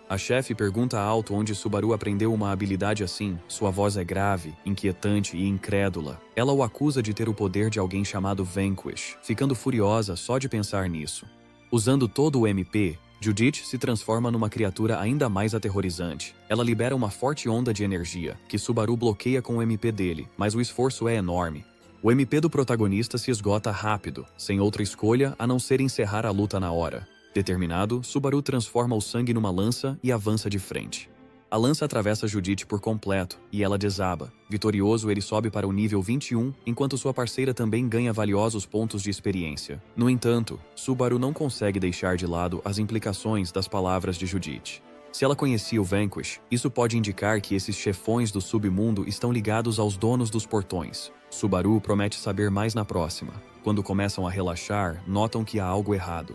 A chefe pergunta alto onde Subaru aprendeu uma habilidade assim. Sua voz é grave, inquietante e incrédula. Ela o acusa de ter o poder de alguém chamado Vanquish, ficando furiosa só de pensar nisso. Usando todo o MP, Jujutsu se transforma numa criatura ainda mais aterrorizante. Ela libera uma forte onda de energia, que Subaru bloqueia com o MP dele, mas o esforço é enorme. O MP do protagonista se esgota rápido, sem outra escolha a não ser encerrar a luta na hora. Determinado, Subaru transforma o sangue numa lança e avança de frente. A lança atravessa Jujutsu por completo, e ela desaba. Vitorioso, ele sobe para o nível 21, enquanto sua parceira também ganha valiosos pontos de experiência. No entanto, Subaru não consegue deixar de lado as implicações das palavras de Jujutsu. Se ela conhecia o Vanquish, isso pode indicar que esses chefões do submundo estão ligados aos donos dos portões. Subaru promete saber mais na próxima. Quando começam a relaxar, notam que há algo errado.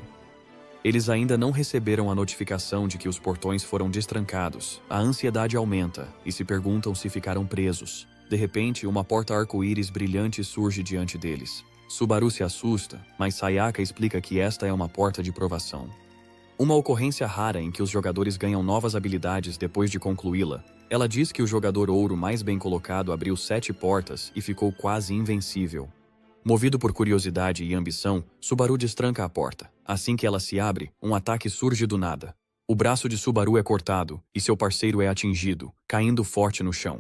Eles ainda não receberam a notificação de que os portões foram destrancados. A ansiedade aumenta e se perguntam se ficaram presos. De repente, uma porta arco-íris brilhante surge diante deles. Subaru se assusta, mas Sayaka explica que esta é uma porta de provação. Uma ocorrência rara em que os jogadores ganham novas habilidades depois de concluí-la. Ela diz que o jogador ouro mais bem colocado abriu 7 portas e ficou quase invencível. Movido por curiosidade e ambição, Subaru destranca a porta. Assim que ela se abre, um ataque surge do nada. O braço de Subaru é cortado e seu parceiro é atingido, caindo forte no chão.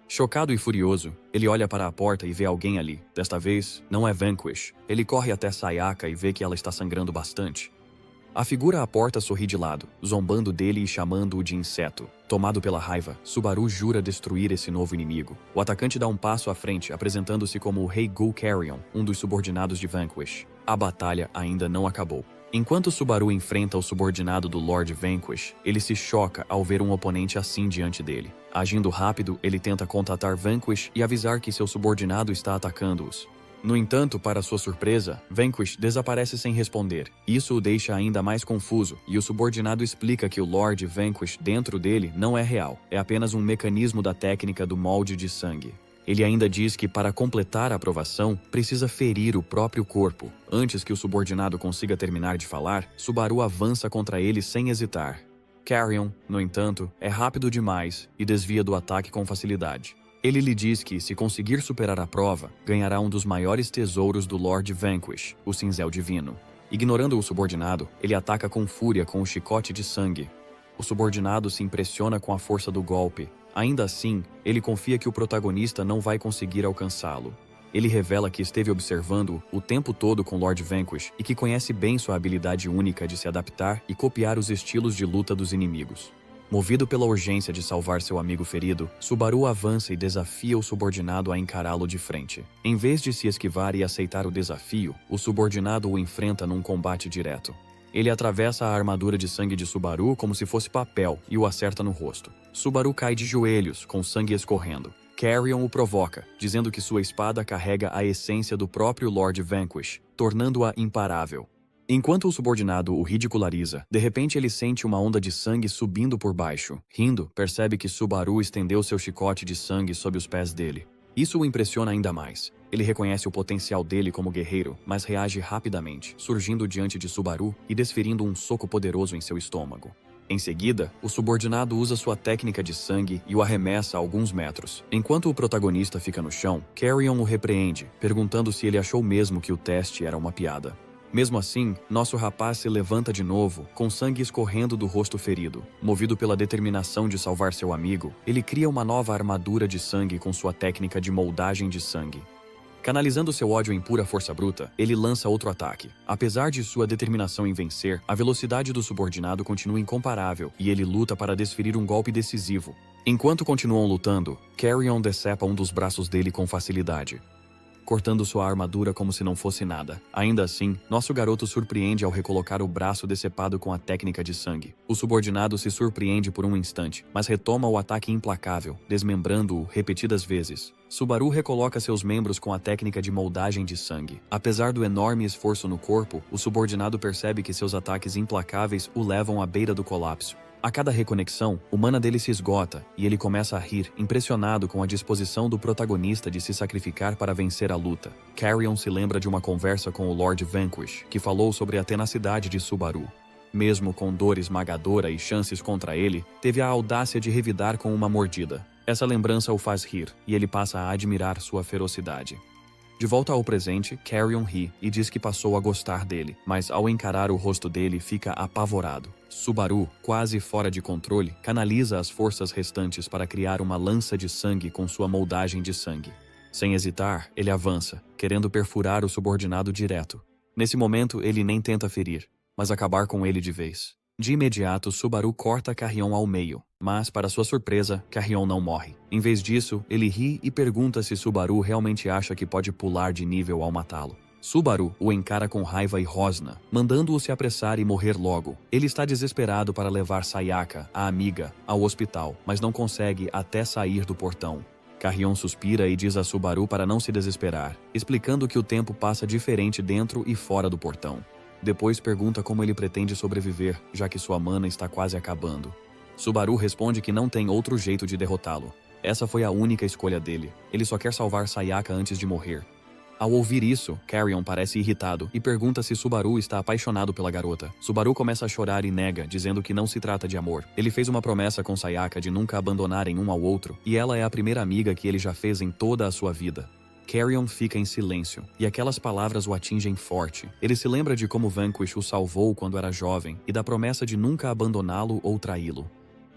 Chocado e furioso, ele olha para a porta e vê alguém ali. Desta vez, não é Vanquish. Ele corre até Sayaka e vê que ela está sangrando bastante. A figura à porta sorri de lado, zombando dele e chamando-o de inseto. Tomado pela raiva, Subaru jura destruir esse novo inimigo. O atacante dá um passo à frente, apresentando-se como o Rei Gul Carrion, um dos subordinados de Vanquish. A batalha ainda não acabou. Enquanto Subaru enfrenta o subordinado do Lord Vanquish, ele se choca ao ver um oponente assim diante dele. Agindo rápido, ele tenta contatar Vanquish e avisar que seu subordinado está atacando-os. No entanto, para sua surpresa, Vanquish desaparece sem responder. Isso o deixa ainda mais confuso, e o subordinado explica que o Lord Vanquish dentro dele não é real, é apenas um mecanismo da técnica do molde de sangue. Ele ainda diz que para completar a aprovação, precisa ferir o próprio corpo. Antes que o subordinado consiga terminar de falar, Subaru avança contra ele sem hesitar. Carrion, no entanto, é rápido demais e desvia do ataque com facilidade. Ele lhe diz que, se conseguir superar a prova, ganhará um dos maiores tesouros do Lord Vanquish, o Cinzel Divino. Ignorando o subordinado, ele ataca com fúria com o chicote de sangue. O subordinado se impressiona com a força do golpe. Ainda assim, ele confia que o protagonista não vai conseguir alcançá-lo. Ele revela que esteve observando o tempo todo com Lord Vanquish e que conhece bem sua habilidade única de se adaptar e copiar os estilos de luta dos inimigos. Movido pela urgência de salvar seu amigo ferido, Subaru avança e desafia o subordinado a encará-lo de frente. Em vez de se esquivar e aceitar o desafio, o subordinado o enfrenta num combate direto. Ele atravessa a armadura de sangue de Subaru como se fosse papel e o acerta no rosto. Subaru cai de joelhos, com sangue escorrendo. Carrion o provoca, dizendo que sua espada carrega a essência do próprio Lord Vanquish, tornando-a imparável. Enquanto o subordinado o ridiculariza, de repente ele sente uma onda de sangue subindo por baixo. Rindo, percebe que Subaru estendeu seu chicote de sangue sob os pés dele. Isso o impressiona ainda mais. Ele reconhece o potencial dele como guerreiro, mas reage rapidamente, surgindo diante de Subaru e desferindo um soco poderoso em seu estômago. Em seguida, o subordinado usa sua técnica de sangue e o arremessa a alguns metros. Enquanto o protagonista fica no chão, Carrion o repreende, perguntando se ele achou mesmo que o teste era uma piada. Mesmo assim, nosso rapaz se levanta de novo, com sangue escorrendo do rosto ferido. Movido pela determinação de salvar seu amigo, ele cria uma nova armadura de sangue com sua técnica de moldagem de sangue. Canalizando seu ódio em pura força bruta, ele lança outro ataque. Apesar de sua determinação em vencer, a velocidade do subordinado continua incomparável e ele luta para desferir um golpe decisivo. Enquanto continuam lutando, Carrion decepa um dos braços dele com facilidade, cortando sua armadura como se não fosse nada. Ainda assim, nosso garoto surpreende ao recolocar o braço decepado com a técnica de sangue. O subordinado se surpreende por um instante, mas retoma o ataque implacável, desmembrando-o repetidas vezes. Subaru recoloca seus membros com a técnica de moldagem de sangue. Apesar do enorme esforço no corpo, o subordinado percebe que seus ataques implacáveis o levam à beira do colapso. A cada reconexão, o mana dele se esgota e ele começa a rir, impressionado com a disposição do protagonista de se sacrificar para vencer a luta. Carrion se lembra de uma conversa com o Lord Vanquish, que falou sobre a tenacidade de Subaru. Mesmo com dor esmagadora e chances contra ele, teve a audácia de revidar com uma mordida. Essa lembrança o faz rir, e ele passa a admirar sua ferocidade. De volta ao presente, Carrion ri e diz que passou a gostar dele, mas ao encarar o rosto dele fica apavorado. Subaru, quase fora de controle, canaliza as forças restantes para criar uma lança de sangue com sua moldagem de sangue. Sem hesitar, ele avança, querendo perfurar o subordinado direto. Nesse momento, ele nem tenta ferir, mas acabar com ele de vez. De imediato, Subaru corta Carrion ao meio, mas, para sua surpresa, Carrion não morre. Em vez disso, ele ri e pergunta se Subaru realmente acha que pode pular de nível ao matá-lo. Subaru o encara com raiva e rosna, mandando-o se apressar e morrer logo. Ele está desesperado para levar Sayaka, a amiga, ao hospital, mas não consegue até sair do portão. Carrion suspira e diz a Subaru para não se desesperar, explicando que o tempo passa diferente dentro e fora do portão. Depois pergunta como ele pretende sobreviver, já que sua mana está quase acabando. Subaru responde que não tem outro jeito de derrotá-lo. Essa foi a única escolha dele. Ele só quer salvar Sayaka antes de morrer. Ao ouvir isso, Carrion parece irritado e pergunta se Subaru está apaixonado pela garota. Subaru começa a chorar e nega, dizendo que não se trata de amor. Ele fez uma promessa com Sayaka de nunca abandonarem um ao outro, e ela é a primeira amiga que ele já fez em toda a sua vida. Carrion fica em silêncio, e aquelas palavras o atingem forte. Ele se lembra de como Vanquish o salvou quando era jovem, e da promessa de nunca abandoná-lo ou traí-lo.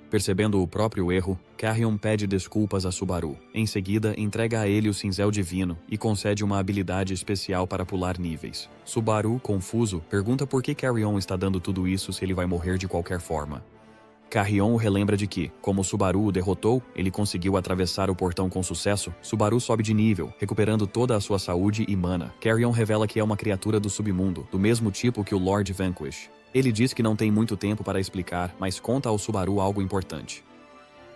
Percebendo o próprio erro, Carrion pede desculpas a Subaru. Em seguida, entrega a ele o cinzel divino e concede uma habilidade especial para pular níveis. Subaru, confuso, pergunta por que Carrion está dando tudo isso se ele vai morrer de qualquer forma. Carrion o relembra de que, como Subaru o derrotou, ele conseguiu atravessar o portão com sucesso. Subaru sobe de nível, recuperando toda a sua saúde e mana. Carrion revela que é uma criatura do submundo, do mesmo tipo que o Lord Vanquish. Ele diz que não tem muito tempo para explicar, mas conta ao Subaru algo importante.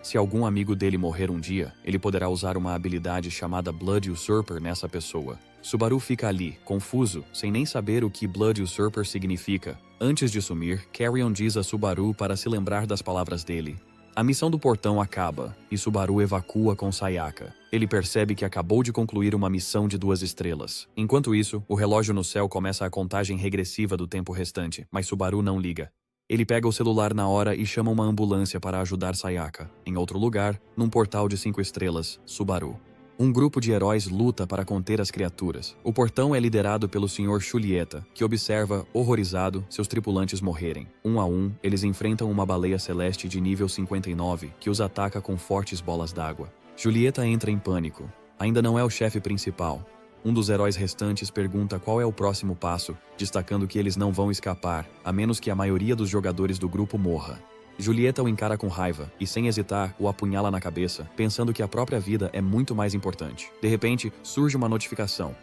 Se algum amigo dele morrer um dia, ele poderá usar uma habilidade chamada Blood Usurper nessa pessoa. Subaru fica ali, confuso, sem nem saber o que Blood Usurper significa. Antes de sumir, Carrion diz a Subaru para se lembrar das palavras dele. A missão do portão acaba, e Subaru evacua com Sayaka. Ele percebe que acabou de concluir uma missão de 2 estrelas. Enquanto isso, o relógio no céu começa a contagem regressiva do tempo restante, mas Subaru não liga. Ele pega o celular na hora e chama uma ambulância para ajudar Sayaka. Em outro lugar, num portal de 5 estrelas, Subaru. Um grupo de heróis luta para conter as criaturas. O portão é liderado pelo Sr. Julieta, que observa, horrorizado, seus tripulantes morrerem. Um a um, eles enfrentam uma baleia celeste de nível 59, que os ataca com fortes bolas d'água. Julieta entra em pânico. Ainda não é o chefe principal. Um dos heróis restantes pergunta qual é o próximo passo, destacando que eles não vão escapar, a menos que a maioria dos jogadores do grupo morra. Julieta o encara com raiva e, sem hesitar, o apunhala na cabeça, pensando que a própria vida é muito mais importante. De repente, surge uma notificação.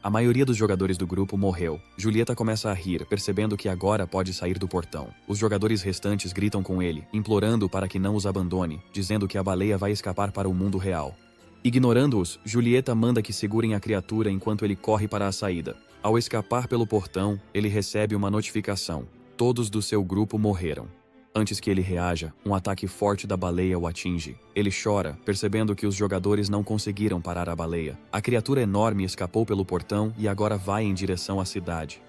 A maioria dos jogadores do grupo morreu. Julieta começa a rir, percebendo que agora pode sair do portão. Os jogadores restantes gritam com ele, implorando para que não os abandone, dizendo que a baleia vai escapar para o mundo real. Ignorando-os, Julieta manda que segurem a criatura enquanto ele corre para a saída. Ao escapar pelo portão, ele recebe uma notificação. Todos do seu grupo morreram. Antes que ele reaja, um ataque forte da baleia o atinge. Ele chora, percebendo que os jogadores não conseguiram parar a baleia. A criatura enorme escapou pelo portão e agora vai em direção à cidade.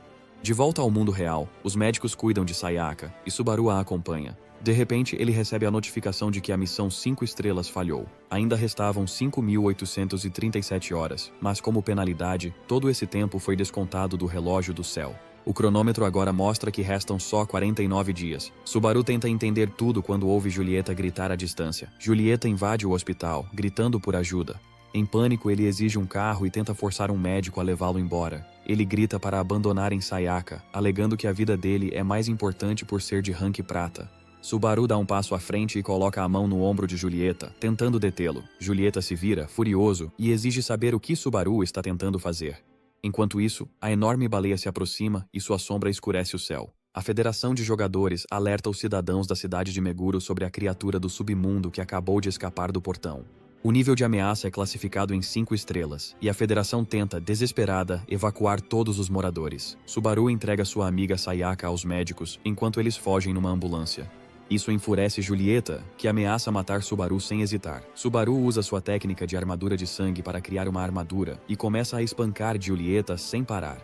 De volta ao mundo real, os médicos cuidam de Sayaka e Subaru a acompanha. De repente, ele recebe a notificação de que a missão 5 estrelas falhou. Ainda restavam 5.837 horas, mas como penalidade, todo esse tempo foi descontado do relógio do céu. O cronômetro agora mostra que restam só 49 dias. Subaru tenta entender tudo quando ouve Julieta gritar à distância. Julieta invade o hospital, gritando por ajuda. Em pânico, ele exige um carro e tenta forçar um médico a levá-lo embora. Ele grita para abandonarem Sayaka, alegando que a vida dele é mais importante por ser de rank prata. Subaru dá um passo à frente e coloca a mão no ombro de Julieta, tentando detê-lo. Julieta se vira, furioso, e exige saber o que Subaru está tentando fazer. Enquanto isso, a enorme baleia se aproxima e sua sombra escurece o céu. A Federação de Jogadores alerta os cidadãos da cidade de Meguro sobre a criatura do submundo que acabou de escapar do portão. O nível de ameaça é classificado em 5 estrelas, e a Federação tenta, desesperada, evacuar todos os moradores. Subaru entrega sua amiga Sayaka aos médicos, enquanto eles fogem numa ambulância. Isso enfurece Julieta, que ameaça matar Subaru sem hesitar. Subaru usa sua técnica de armadura de sangue para criar uma armadura e começa a espancar Julieta sem parar.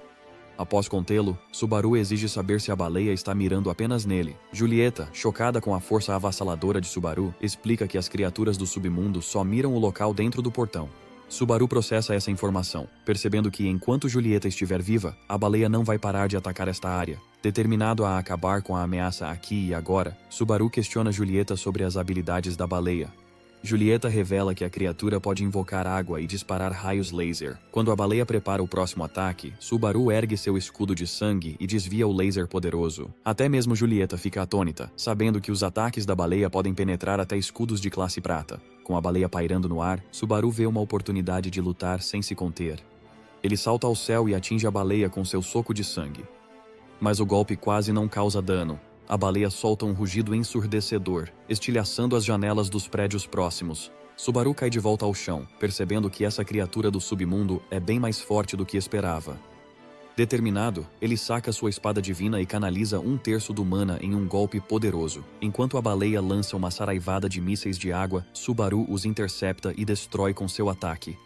Após contê-lo, Subaru exige saber se a baleia está mirando apenas nele. Julieta, chocada com a força avassaladora de Subaru, explica que as criaturas do submundo só miram o local dentro do portão. Subaru processa essa informação, percebendo que enquanto Julieta estiver viva, a baleia não vai parar de atacar esta área. Determinado a acabar com a ameaça aqui e agora, Subaru questiona Julieta sobre as habilidades da baleia. Julieta revela que a criatura pode invocar água e disparar raios laser. Quando a baleia prepara o próximo ataque, Subaru ergue seu escudo de sangue e desvia o laser poderoso. Até mesmo Julieta fica atônita, sabendo que os ataques da baleia podem penetrar até escudos de classe prata. Com a baleia pairando no ar, Subaru vê uma oportunidade de lutar sem se conter. Ele salta ao céu e atinge a baleia com seu soco de sangue. Mas o golpe quase não causa dano. A baleia solta um rugido ensurdecedor, estilhaçando as janelas dos prédios próximos. Subaru cai de volta ao chão, percebendo que essa criatura do submundo é bem mais forte do que esperava. Determinado, ele saca sua espada divina e canaliza 1/3 do mana em um golpe poderoso. Enquanto a baleia lança uma saraivada de mísseis de água, Subaru os intercepta e destrói com seu ataque.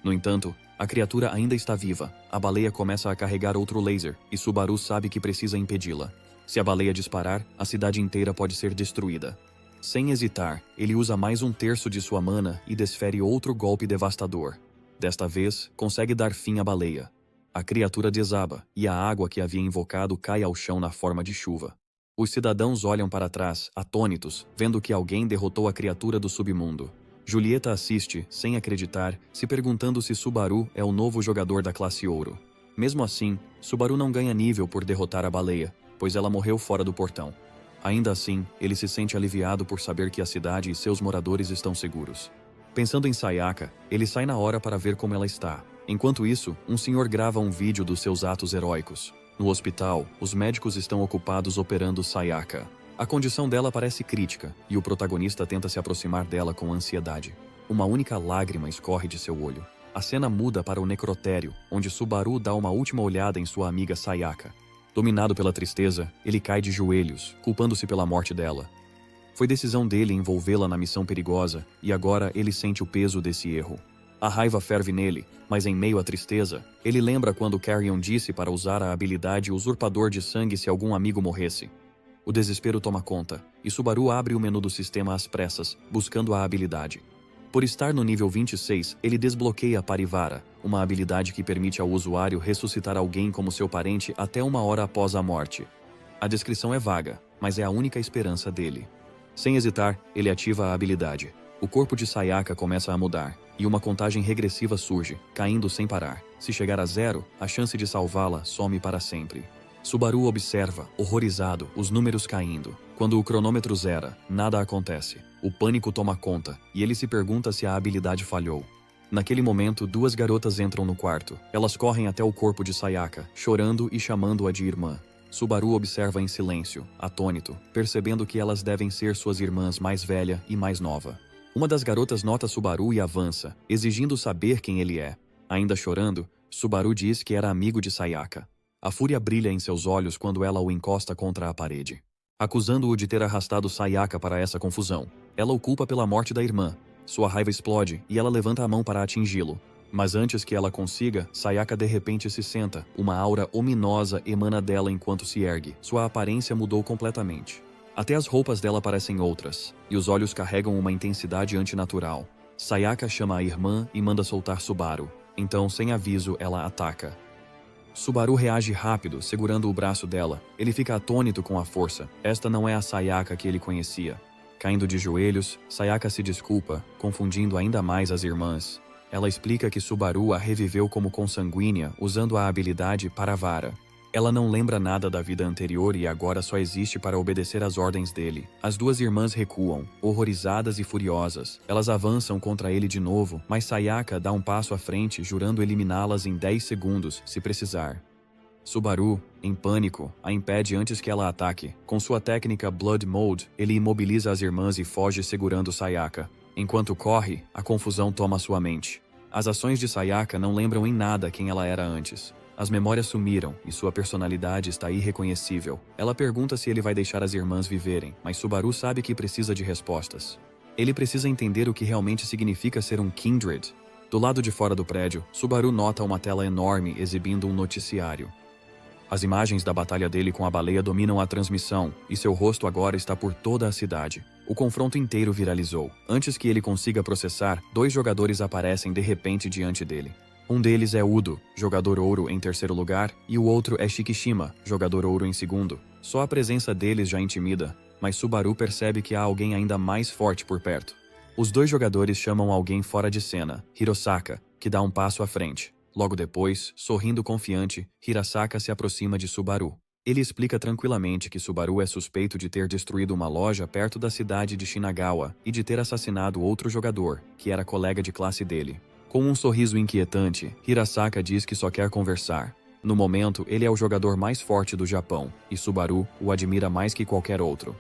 No entanto, a criatura ainda está viva. A baleia começa a carregar outro laser, e Subaru sabe que precisa impedi-la. Se a baleia disparar, a cidade inteira pode ser destruída. Sem hesitar, ele usa mais 1/3 de sua mana e desfere outro golpe devastador. Desta vez, consegue dar fim à baleia. A criatura desaba, e a água que havia invocado cai ao chão na forma de chuva. Os cidadãos olham para trás, atônitos, vendo que alguém derrotou a criatura do submundo. Julieta assiste, sem acreditar, se perguntando se Subaru é o novo jogador da classe ouro. Mesmo assim, Subaru não ganha nível por derrotar a baleia, pois ela morreu fora do portão. Ainda assim, ele se sente aliviado por saber que a cidade e seus moradores estão seguros. Pensando em Sayaka, ele sai na hora para ver como ela está. Enquanto isso, um senhor grava um vídeo dos seus atos heróicos. No hospital, os médicos estão ocupados operando Sayaka. A condição dela parece crítica, e o protagonista tenta se aproximar dela com ansiedade. Uma única lágrima escorre de seu olho. A cena muda para o necrotério, onde Subaru dá uma última olhada em sua amiga Sayaka. Dominado pela tristeza, ele cai de joelhos, culpando-se pela morte dela. Foi decisão dele envolvê-la na missão perigosa, e agora ele sente o peso desse erro. A raiva ferve nele, mas em meio à tristeza, ele lembra quando Carrion disse para usar a habilidade Usurpador de Sangue se algum amigo morresse. O desespero toma conta, e Subaru abre o menu do sistema às pressas, buscando a habilidade. Por estar no nível 26, ele desbloqueia Parivara, uma habilidade que permite ao usuário ressuscitar alguém como seu parente até 1 hora após a morte. A descrição é vaga, mas é a única esperança dele. Sem hesitar, ele ativa a habilidade. O corpo de Sayaka começa a mudar, e uma contagem regressiva surge, caindo sem parar. Se chegar a 0, a chance de salvá-la some para sempre. Subaru observa, horrorizado, os números caindo. Quando o cronômetro zera, nada acontece. O pânico toma conta, e ele se pergunta se a habilidade falhou. Naquele momento, 2 garotas entram no quarto. Elas correm até o corpo de Sayaka, chorando e chamando-a de irmã. Subaru observa em silêncio, atônito, percebendo que elas devem ser suas irmãs mais velha e mais nova. Uma das garotas nota Subaru e avança, exigindo saber quem ele é. Ainda chorando, Subaru diz que era amigo de Sayaka. A fúria brilha em seus olhos quando ela o encosta contra a parede. Acusando-o de ter arrastado Sayaka para essa confusão, ela o culpa pela morte da irmã. Sua raiva explode e ela levanta a mão para atingi-lo. Mas antes que ela consiga, Sayaka de repente se senta. Uma aura ominosa emana dela enquanto se ergue. Sua aparência mudou completamente. Até as roupas dela parecem outras, e os olhos carregam uma intensidade antinatural. Sayaka chama a irmã e manda soltar Subaru. Então, sem aviso, ela ataca. Subaru reage rápido, segurando o braço dela. Ele fica atônito com a força. Esta não é a Sayaka que ele conhecia. Caindo de joelhos, Sayaka se desculpa, confundindo ainda mais as irmãs. Ela explica que Subaru a reviveu como consanguínea usando a habilidade Parivara. Ela não lembra nada da vida anterior e agora só existe para obedecer às ordens dele. As duas irmãs recuam, horrorizadas e furiosas. Elas avançam contra ele de novo, mas Sayaka dá um passo à frente, jurando eliminá-las em 10 segundos, se precisar. Subaru, em pânico, a impede antes que ela ataque. Com sua técnica Blood Mode, ele imobiliza as irmãs e foge segurando Sayaka. Enquanto corre, a confusão toma sua mente. As ações de Sayaka não lembram em nada quem ela era antes. As memórias sumiram e sua personalidade está irreconhecível. Ela pergunta se ele vai deixar as irmãs viverem, mas Subaru sabe que precisa de respostas. Ele precisa entender o que realmente significa ser um Kindred. Do lado de fora do prédio, Subaru nota uma tela enorme exibindo um noticiário. As imagens da batalha dele com a baleia dominam a transmissão, e seu rosto agora está por toda a cidade. O confronto inteiro viralizou. Antes que ele consiga processar, 2 jogadores aparecem de repente diante dele. Um deles é Udo, jogador ouro em terceiro lugar, e o outro é Shikishima, jogador ouro em segundo. Só a presença deles já intimida, mas Subaru percebe que há alguém ainda mais forte por perto. Os 2 jogadores chamam alguém fora de cena, Hirosaka, que dá um passo à frente. Logo depois, sorrindo confiante, Hirasaka se aproxima de Subaru. Ele explica tranquilamente que Subaru é suspeito de ter destruído uma loja perto da cidade de Shinagawa e de ter assassinado outro jogador, que era colega de classe dele. Com um sorriso inquietante, Hirasaka diz que só quer conversar. No momento, ele é o jogador mais forte do Japão, e Subaru o admira mais que qualquer outro.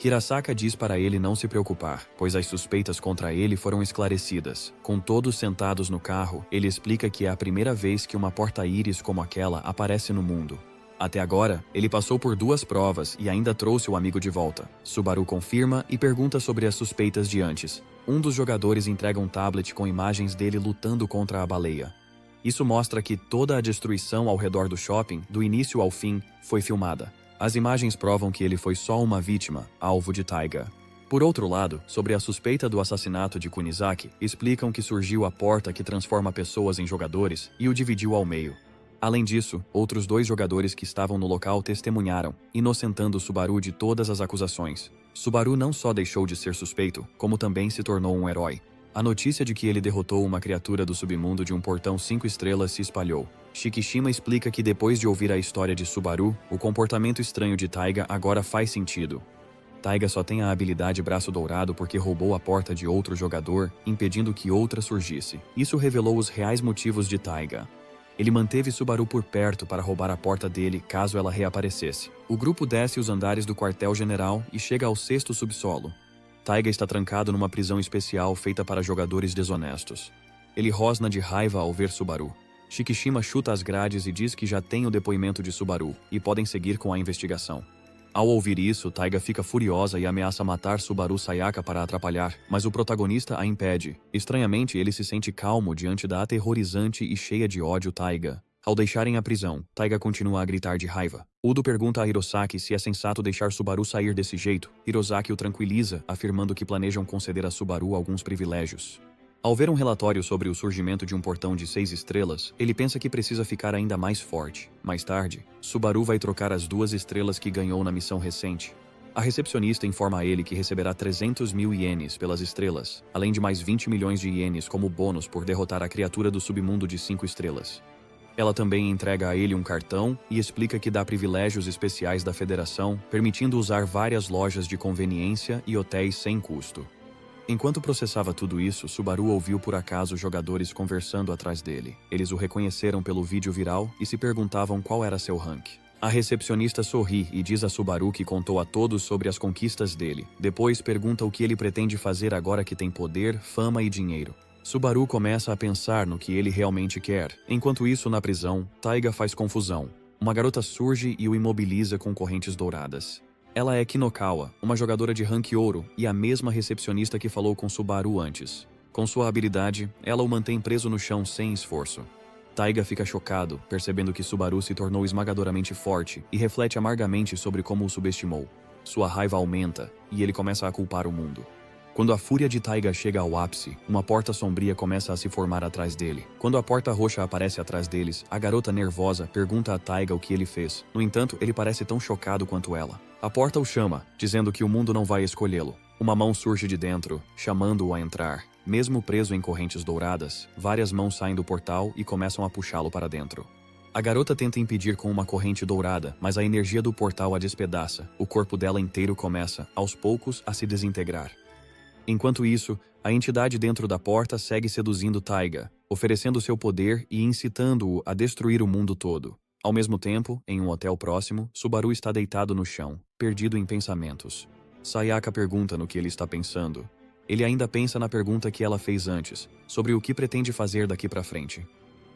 Hirasaka diz para ele não se preocupar, pois as suspeitas contra ele foram esclarecidas. Com todos sentados no carro, ele explica que é a primeira vez que uma porta-íris como aquela aparece no mundo. Até agora, ele passou por 2 provas e ainda trouxe o amigo de volta. Subaru confirma e pergunta sobre as suspeitas de antes. Um dos jogadores entrega um tablet com imagens dele lutando contra a baleia. Isso mostra que toda a destruição ao redor do shopping, do início ao fim, foi filmada. As imagens provam que ele foi só uma vítima, alvo de Taiga. Por outro lado, sobre a suspeita do assassinato de Kunizaki, explicam que surgiu a porta que transforma pessoas em jogadores e o dividiu ao meio. Além disso, outros 2 jogadores que estavam no local testemunharam, inocentando Subaru de todas as acusações. Subaru não só deixou de ser suspeito, como também se tornou um herói. A notícia de que ele derrotou uma criatura do submundo de um portão 5 estrelas se espalhou. Shikishima explica que depois de ouvir a história de Subaru, o comportamento estranho de Taiga agora faz sentido. Taiga só tem a habilidade Braço Dourado porque roubou a porta de outro jogador, impedindo que outra surgisse. Isso revelou os reais motivos de Taiga. Ele manteve Subaru por perto para roubar a porta dele caso ela reaparecesse. O grupo desce os andares do quartel-general e chega ao 6º subsolo. Taiga está trancado numa prisão especial feita para jogadores desonestos. Ele rosna de raiva ao ver Subaru. Shikishima chuta as grades e diz que já tem o depoimento de Subaru e podem seguir com a investigação. Ao ouvir isso, Taiga fica furiosa e ameaça matar Subaru Sayaka para atrapalhar, mas o protagonista a impede. Estranhamente, ele se sente calmo diante da aterrorizante e cheia de ódio Taiga. Ao deixarem a prisão, Taiga continua a gritar de raiva. Udo pergunta a Hirosaki se é sensato deixar Subaru sair desse jeito. Hirosaki o tranquiliza, afirmando que planejam conceder a Subaru alguns privilégios. Ao ver um relatório sobre o surgimento de um portão de 6 estrelas, ele pensa que precisa ficar ainda mais forte. Mais tarde, Subaru vai trocar as 2 estrelas que ganhou na missão recente. A recepcionista informa a ele que receberá 300 mil ienes pelas estrelas, além de mais 20 milhões de ienes como bônus por derrotar a criatura do submundo de 5 estrelas. Ela também entrega a ele um cartão e explica que dá privilégios especiais da Federação, permitindo usar várias lojas de conveniência e hotéis sem custo. Enquanto processava tudo isso, Subaru ouviu por acaso jogadores conversando atrás dele. Eles o reconheceram pelo vídeo viral e se perguntavam qual era seu rank. A recepcionista sorri e diz a Subaru que contou a todos sobre as conquistas dele. Depois pergunta o que ele pretende fazer agora que tem poder, fama e dinheiro. Subaru começa a pensar no que ele realmente quer. Enquanto isso, na prisão, Taiga faz confusão. Uma garota surge e o imobiliza com correntes douradas. Ela é Kinokawa, uma jogadora de rank ouro e a mesma recepcionista que falou com Subaru antes. Com sua habilidade, ela o mantém preso no chão sem esforço. Taiga fica chocado, percebendo que Subaru se tornou esmagadoramente forte e reflete amargamente sobre como o subestimou. Sua raiva aumenta e ele começa a culpar o mundo. Quando a fúria de Taiga chega ao ápice, uma porta sombria começa a se formar atrás dele. Quando a porta roxa aparece atrás deles, a garota nervosa pergunta a Taiga o que ele fez. No entanto, ele parece tão chocado quanto ela. A porta o chama, dizendo que o mundo não vai escolhê-lo. Uma mão surge de dentro, chamando-o a entrar. Mesmo preso em correntes douradas, várias mãos saem do portal e começam a puxá-lo para dentro. A garota tenta impedir com uma corrente dourada, mas a energia do portal a despedaça. O corpo dela inteiro começa, aos poucos, a se desintegrar. Enquanto isso, a entidade dentro da porta segue seduzindo Taiga, oferecendo seu poder e incitando-o a destruir o mundo todo. Ao mesmo tempo, em um hotel próximo, Subaru está deitado no chão, perdido em pensamentos. Sayaka pergunta no que ele está pensando. Ele ainda pensa na pergunta que ela fez antes, sobre o que pretende fazer daqui pra frente.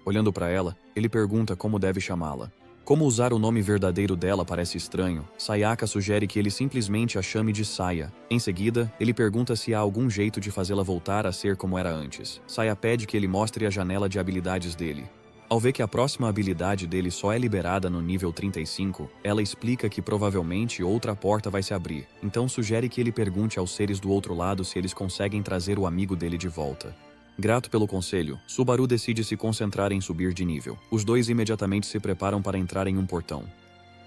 Olhando para ela, ele pergunta como deve chamá-la. Como usar o nome verdadeiro dela parece estranho, Sayaka sugere que ele simplesmente a chame de Saya. Em seguida, ele pergunta se há algum jeito de fazê-la voltar a ser como era antes. Saya pede que ele mostre a janela de habilidades dele. Ao ver que a próxima habilidade dele só é liberada no nível 35, ela explica que provavelmente outra porta vai se abrir, então sugere que ele pergunte aos seres do outro lado se eles conseguem trazer o amigo dele de volta. Grato pelo conselho, Subaru decide se concentrar em subir de nível. Os dois imediatamente se preparam para entrar em um portão.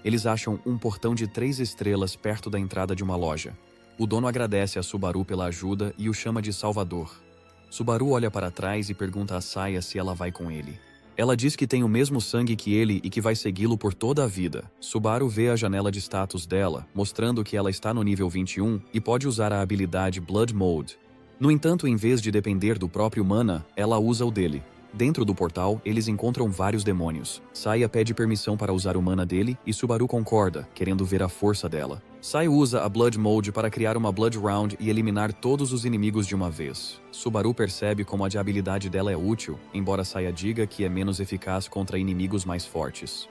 Eles acham um portão de 3 estrelas perto da entrada de uma loja. O dono agradece a Subaru pela ajuda e o chama de Salvador. Subaru olha para trás e pergunta a Saya se ela vai com ele. Ela diz que tem o mesmo sangue que ele e que vai segui-lo por toda a vida. Subaru vê a janela de status dela, mostrando que ela está no nível 21 e pode usar a habilidade Blood Mode. No entanto, em vez de depender do próprio mana, ela usa o dele. Dentro do portal, eles encontram vários demônios. Saya pede permissão para usar o mana dele e Subaru concorda, querendo ver a força dela. Saya usa a Blood Mode para criar uma Blood Round e eliminar todos os inimigos de uma vez. Subaru percebe como a habilidade dela é útil, embora Saya diga que é menos eficaz contra inimigos mais fortes.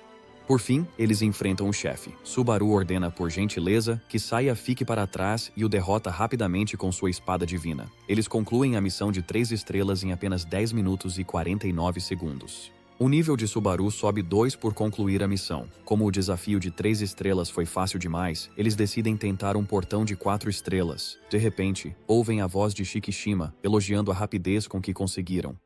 Por fim, eles enfrentam o chefe. Subaru ordena por gentileza que Saya fique para trás e o derrota rapidamente com sua espada divina. Eles concluem a missão de 3 estrelas em apenas 10 minutos e 49 segundos. O nível de Subaru sobe 2 por concluir a missão. Como o desafio de 3 estrelas foi fácil demais, eles decidem tentar um portão de 4 estrelas. De repente, ouvem a voz de Shikishima, elogiando a rapidez com que conseguiram.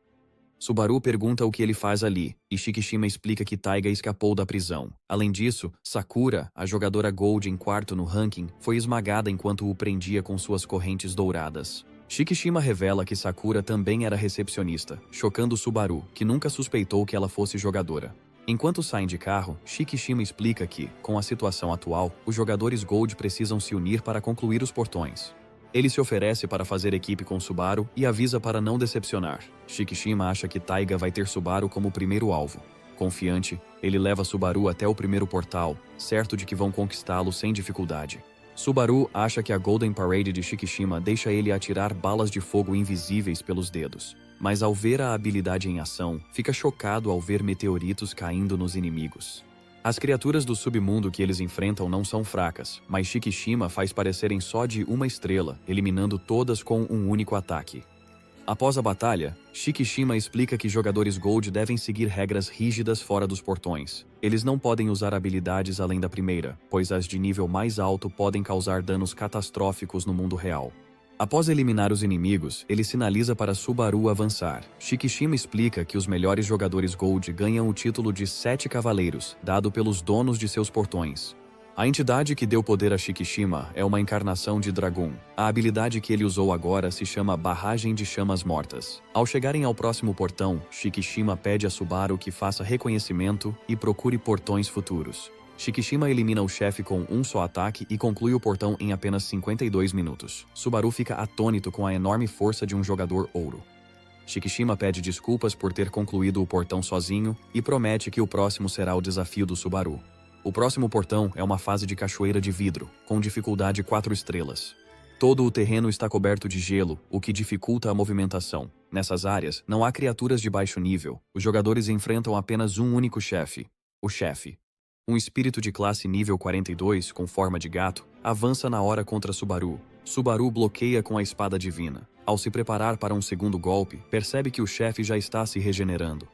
Subaru pergunta o que ele faz ali, e Shikishima explica que Taiga escapou da prisão. Além disso, Sakura, a jogadora Gold em quarto no ranking, foi esmagada enquanto o prendia com suas correntes douradas. Shikishima revela que Sakura também era recepcionista, chocando Subaru, que nunca suspeitou que ela fosse jogadora. Enquanto saem de carro, Shikishima explica que, com a situação atual, os jogadores Gold precisam se unir para concluir os portões. Ele se oferece para fazer equipe com Subaru e avisa para não decepcionar. Shikishima acha que Taiga vai ter Subaru como primeiro alvo. Confiante, ele leva Subaru até o primeiro portal, certo de que vão conquistá-lo sem dificuldade. Subaru acha que a Golden Parade de Shikishima deixa ele atirar balas de fogo invisíveis pelos dedos. Mas ao ver a habilidade em ação, fica chocado ao ver meteoritos caindo nos inimigos. As criaturas do submundo que eles enfrentam não são fracas, mas Shikishima faz parecerem só de 1 estrela, eliminando todas com um único ataque. Após a batalha, Shikishima explica que jogadores Gold devem seguir regras rígidas fora dos portões. Eles não podem usar habilidades além da primeira, pois as de nível mais alto podem causar danos catastróficos no mundo real. Após eliminar os inimigos, ele sinaliza para Subaru avançar. Shikishima explica que os melhores jogadores Gold ganham o título de 7 Cavaleiros, dado pelos donos de seus portões. A entidade que deu poder a Shikishima é uma encarnação de Dragoon. A habilidade que ele usou agora se chama Barragem de Chamas Mortas. Ao chegarem ao próximo portão, Shikishima pede a Subaru que faça reconhecimento e procure portões futuros. Shikishima elimina o chefe com um só ataque e conclui o portão em apenas 52 minutos. Subaru fica atônito com a enorme força de um jogador ouro. Shikishima pede desculpas por ter concluído o portão sozinho e promete que o próximo será o desafio do Subaru. O próximo portão é uma fase de cachoeira de vidro, com dificuldade 4 estrelas. Todo o terreno está coberto de gelo, o que dificulta a movimentação. Nessas áreas, não há criaturas de baixo nível. Os jogadores enfrentam apenas um único chefe, o chefe. Um espírito de classe nível 42, com forma de gato, avança na hora contra Subaru. Subaru bloqueia com a espada divina. Ao se preparar para um segundo golpe, percebe que o chefe já está se regenerando.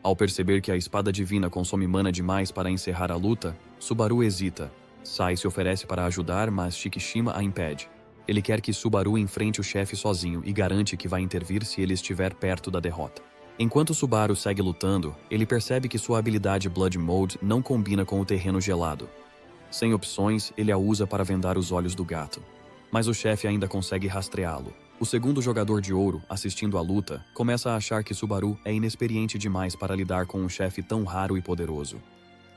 Ao perceber que a espada divina consome mana demais para encerrar a luta, Subaru hesita. Sai se oferece para ajudar, mas Shikishima a impede. Ele quer que Subaru enfrente o chefe sozinho e garante que vai intervir se ele estiver perto da derrota. Enquanto Subaru segue lutando, ele percebe que sua habilidade Blood Mode não combina com o terreno gelado. Sem opções, ele a usa para vendar os olhos do gato. mas o chefe ainda consegue rastreá-lo. O segundo jogador de ouro, assistindo à luta, começa a achar que Subaru é inexperiente demais para lidar com um chefe tão raro e poderoso.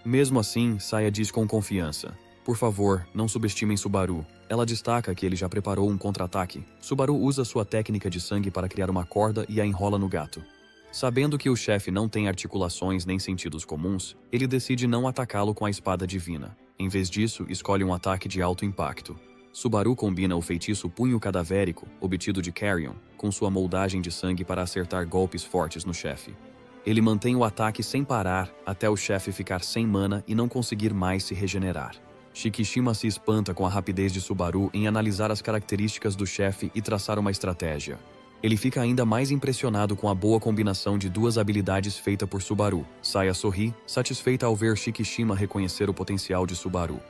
Mesmo assim, Saya diz com confiança: "Por favor, não subestimem Subaru." Ela destaca que ele já preparou um contra-ataque. Subaru usa sua técnica de sangue para criar uma corda e a enrola no gato. Sabendo que o chefe não tem articulações nem sentidos comuns, ele decide não atacá-lo com a espada divina. Em vez disso, escolhe um ataque de alto impacto. Subaru combina o feitiço Punho Cadavérico, obtido de Carrion, com sua moldagem de sangue para acertar golpes fortes no chefe. Ele mantém o ataque sem parar até o chefe ficar sem mana e não conseguir mais se regenerar. Shikishima se espanta com a rapidez de Subaru em analisar as características do chefe e traçar uma estratégia. Ele fica ainda mais impressionado com a boa combinação de duas habilidades feita por Subaru. Saya sorri, satisfeita ao ver Shikishima reconhecer o potencial de Subaru.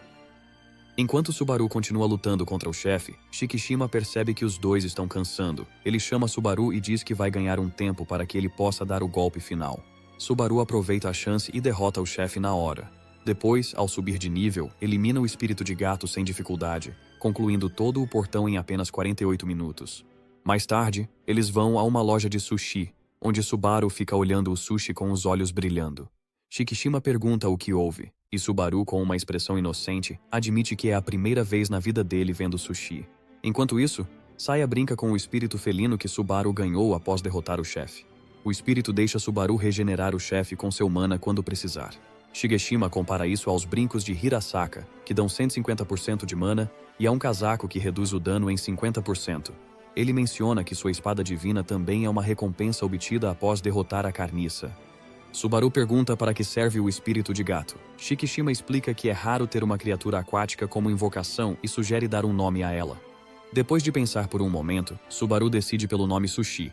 Enquanto Subaru continua lutando contra o chefe, Shikishima percebe que os dois estão cansando. Ele chama Subaru e diz que vai ganhar um tempo para que ele possa dar o golpe final. Subaru aproveita a chance e derrota o chefe na hora. Depois, ao subir de nível, elimina o espírito de gato sem dificuldade, concluindo todo o portão em apenas 48 minutos. Mais tarde, eles vão a uma loja de sushi, onde Subaru fica olhando o sushi com os olhos brilhando. Shikishima pergunta o que houve, e Subaru, com uma expressão inocente, admite que é a primeira vez na vida dele vendo sushi. Enquanto isso, Saya brinca com o espírito felino que Subaru ganhou após derrotar o chefe. O espírito deixa Subaru regenerar o chefe com seu mana quando precisar. Shigeshima compara isso aos brincos de Hirasaka, que dão 150% de mana, e a um casaco que reduz o dano em 50%. Ele menciona que sua espada divina também é uma recompensa obtida após derrotar a carniça. Subaru pergunta para que serve o espírito de gato. Shikishima explica que é raro ter uma criatura aquática como invocação e sugere dar um nome a ela. Depois de pensar por um momento, Subaru decide pelo nome Sushi.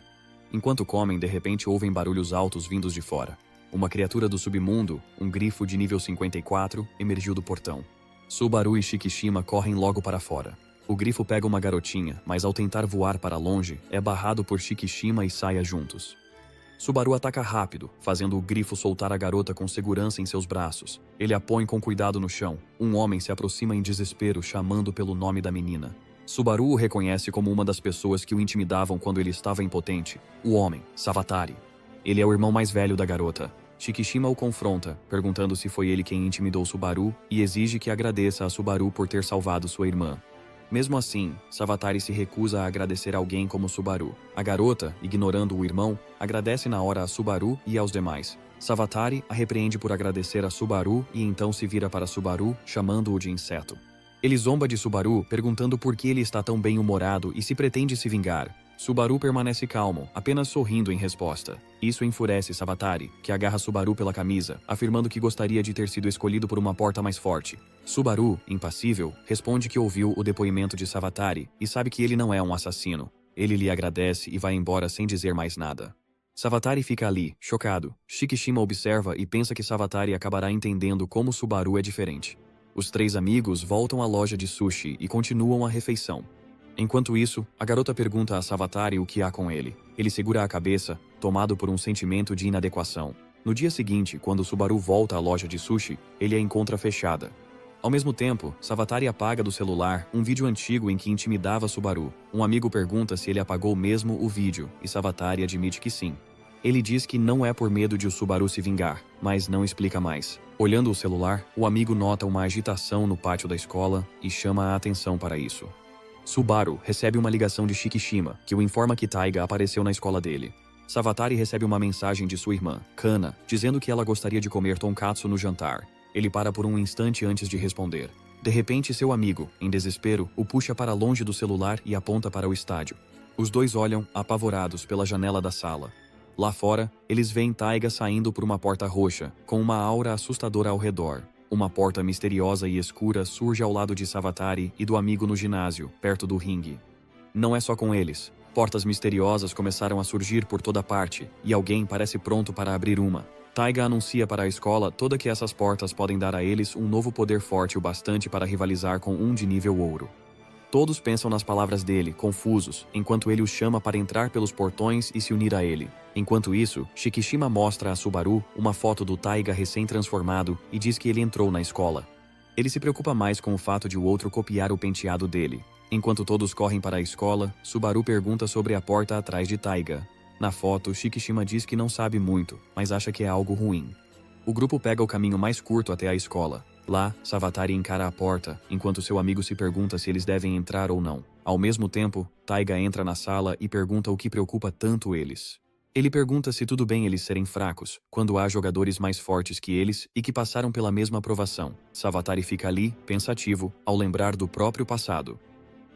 Enquanto comem, de repente ouvem barulhos altos vindos de fora. Uma criatura do submundo, um grifo de nível 54, emergiu do portão. Subaru e Shikishima correm logo para fora. O grifo pega uma garotinha, mas ao tentar voar para longe, é barrado por Shikishima e Saya juntos. Subaru ataca rápido, fazendo o grifo soltar a garota com segurança em seus braços. Ele a põe com cuidado no chão. Um homem se aproxima em desespero, chamando pelo nome da menina. Subaru o reconhece como uma das pessoas que o intimidavam quando ele estava impotente. O homem, Savatari. Ele é o irmão mais velho da garota. Shikishima o confronta, perguntando se foi ele quem intimidou Subaru, e exige que agradeça a Subaru por ter salvado sua irmã. Mesmo assim, Savatari se recusa a agradecer alguém como Subaru. A garota, ignorando o irmão, agradece na hora a Subaru e aos demais. Savatari a repreende por agradecer a Subaru e então se vira para Subaru, chamando-o de inseto. Ele zomba de Subaru, perguntando por que ele está tão bem-humorado e se pretende se vingar. Subaru permanece calmo, apenas sorrindo em resposta. Isso enfurece Savatari, que agarra Subaru pela camisa, afirmando que gostaria de ter sido escolhido por uma porta mais forte. Subaru, impassível, responde que ouviu o depoimento de Savatari e sabe que ele não é um assassino. Ele lhe agradece e vai embora sem dizer mais nada. Savatari fica ali, chocado. Shikishima observa e pensa que Savatari acabará entendendo como Subaru é diferente. Os três amigos voltam à loja de sushi e continuam a refeição. Enquanto isso, a garota pergunta a Savatari o que há com ele. Ele segura a cabeça, tomado por um sentimento de inadequação. No dia seguinte, quando Subaru volta à loja de sushi, ele a encontra fechada. Ao mesmo tempo, Savatari apaga do celular um vídeo antigo em que intimidava Subaru. Um amigo pergunta se ele apagou mesmo o vídeo, e Savatari admite que sim. Ele diz que não é por medo de o Subaru se vingar, mas não explica mais. Olhando o celular, o amigo nota uma agitação no pátio da escola e chama a atenção para isso. Subaru recebe uma ligação de Shikishima, que o informa que Taiga apareceu na escola dele. Savatari recebe uma mensagem de sua irmã, Kana, dizendo que ela gostaria de comer tonkatsu no jantar. Ele para por um instante antes de responder. De repente, seu amigo, em desespero, o puxa para longe do celular e aponta para o estádio. Os dois olham, apavorados, pela janela da sala. Lá fora, eles veem Taiga saindo por uma porta roxa, com uma aura assustadora ao redor. Uma porta misteriosa e escura surge ao lado de Savatari e do amigo no ginásio, perto do ringue. Não é só com eles. Portas misteriosas começaram a surgir por toda parte, e alguém parece pronto para abrir uma. Taiga anuncia para a escola toda que essas portas podem dar a eles um novo poder forte o bastante para rivalizar com um de nível ouro. Todos pensam nas palavras dele, confusos, enquanto ele os chama para entrar pelos portões e se unir a ele. Enquanto isso, Shikishima mostra a Subaru uma foto do Taiga recém-transformado e diz que ele entrou na escola. Ele se preocupa mais com o fato de o outro copiar o penteado dele. Enquanto todos correm para a escola, Subaru pergunta sobre a porta atrás de Taiga. Na foto, Shikishima diz que não sabe muito, mas acha que é algo ruim. O grupo pega o caminho mais curto até a escola. Lá, Savatari encara a porta, enquanto seu amigo se pergunta se eles devem entrar ou não. Ao mesmo tempo, Taiga entra na sala e pergunta o que preocupa tanto eles. Ele pergunta se tudo bem eles serem fracos, quando há jogadores mais fortes que eles e que passaram pela mesma aprovação. Savatari fica ali, pensativo, ao lembrar do próprio passado.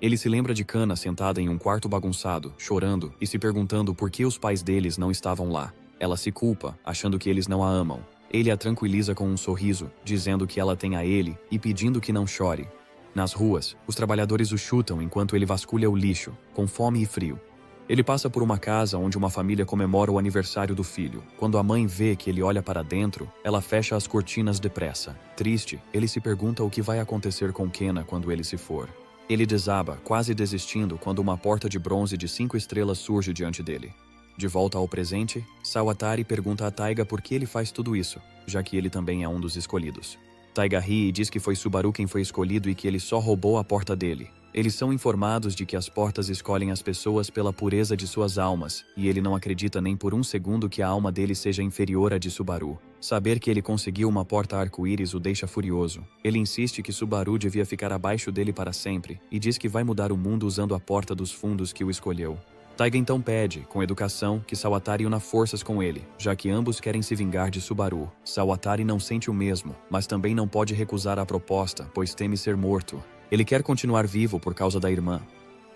Ele se lembra de Kana sentada em um quarto bagunçado, chorando e se perguntando por que os pais deles não estavam lá. Ela se culpa, achando que eles não a amam. Ele a tranquiliza com um sorriso, dizendo que ela tem a ele e pedindo que não chore. Nas ruas, os trabalhadores o chutam enquanto ele vasculha o lixo, com fome e frio. Ele passa por uma casa onde uma família comemora o aniversário do filho. Quando a mãe vê que ele olha para dentro, ela fecha as cortinas depressa. Triste, ele se pergunta o que vai acontecer com Kena quando ele se for. Ele desaba, quase desistindo, quando uma porta de bronze de 5 estrelas surge diante dele. De volta ao presente, Sawatari pergunta a Taiga por que ele faz tudo isso, já que ele também é um dos escolhidos. Taiga ri e diz que foi Subaru quem foi escolhido e que ele só roubou a porta dele. Eles são informados de que as portas escolhem as pessoas pela pureza de suas almas, e ele não acredita nem por um segundo que a alma dele seja inferior à de Subaru. Saber que ele conseguiu uma porta arco-íris o deixa furioso. Ele insiste que Subaru devia ficar abaixo dele para sempre, e diz que vai mudar o mundo usando a porta dos fundos que o escolheu. Taiga então pede, com educação, que Sawatari una forças com ele, já que ambos querem se vingar de Subaru. Sawatari não sente o mesmo, mas também não pode recusar a proposta, pois teme ser morto. Ele quer continuar vivo por causa da irmã.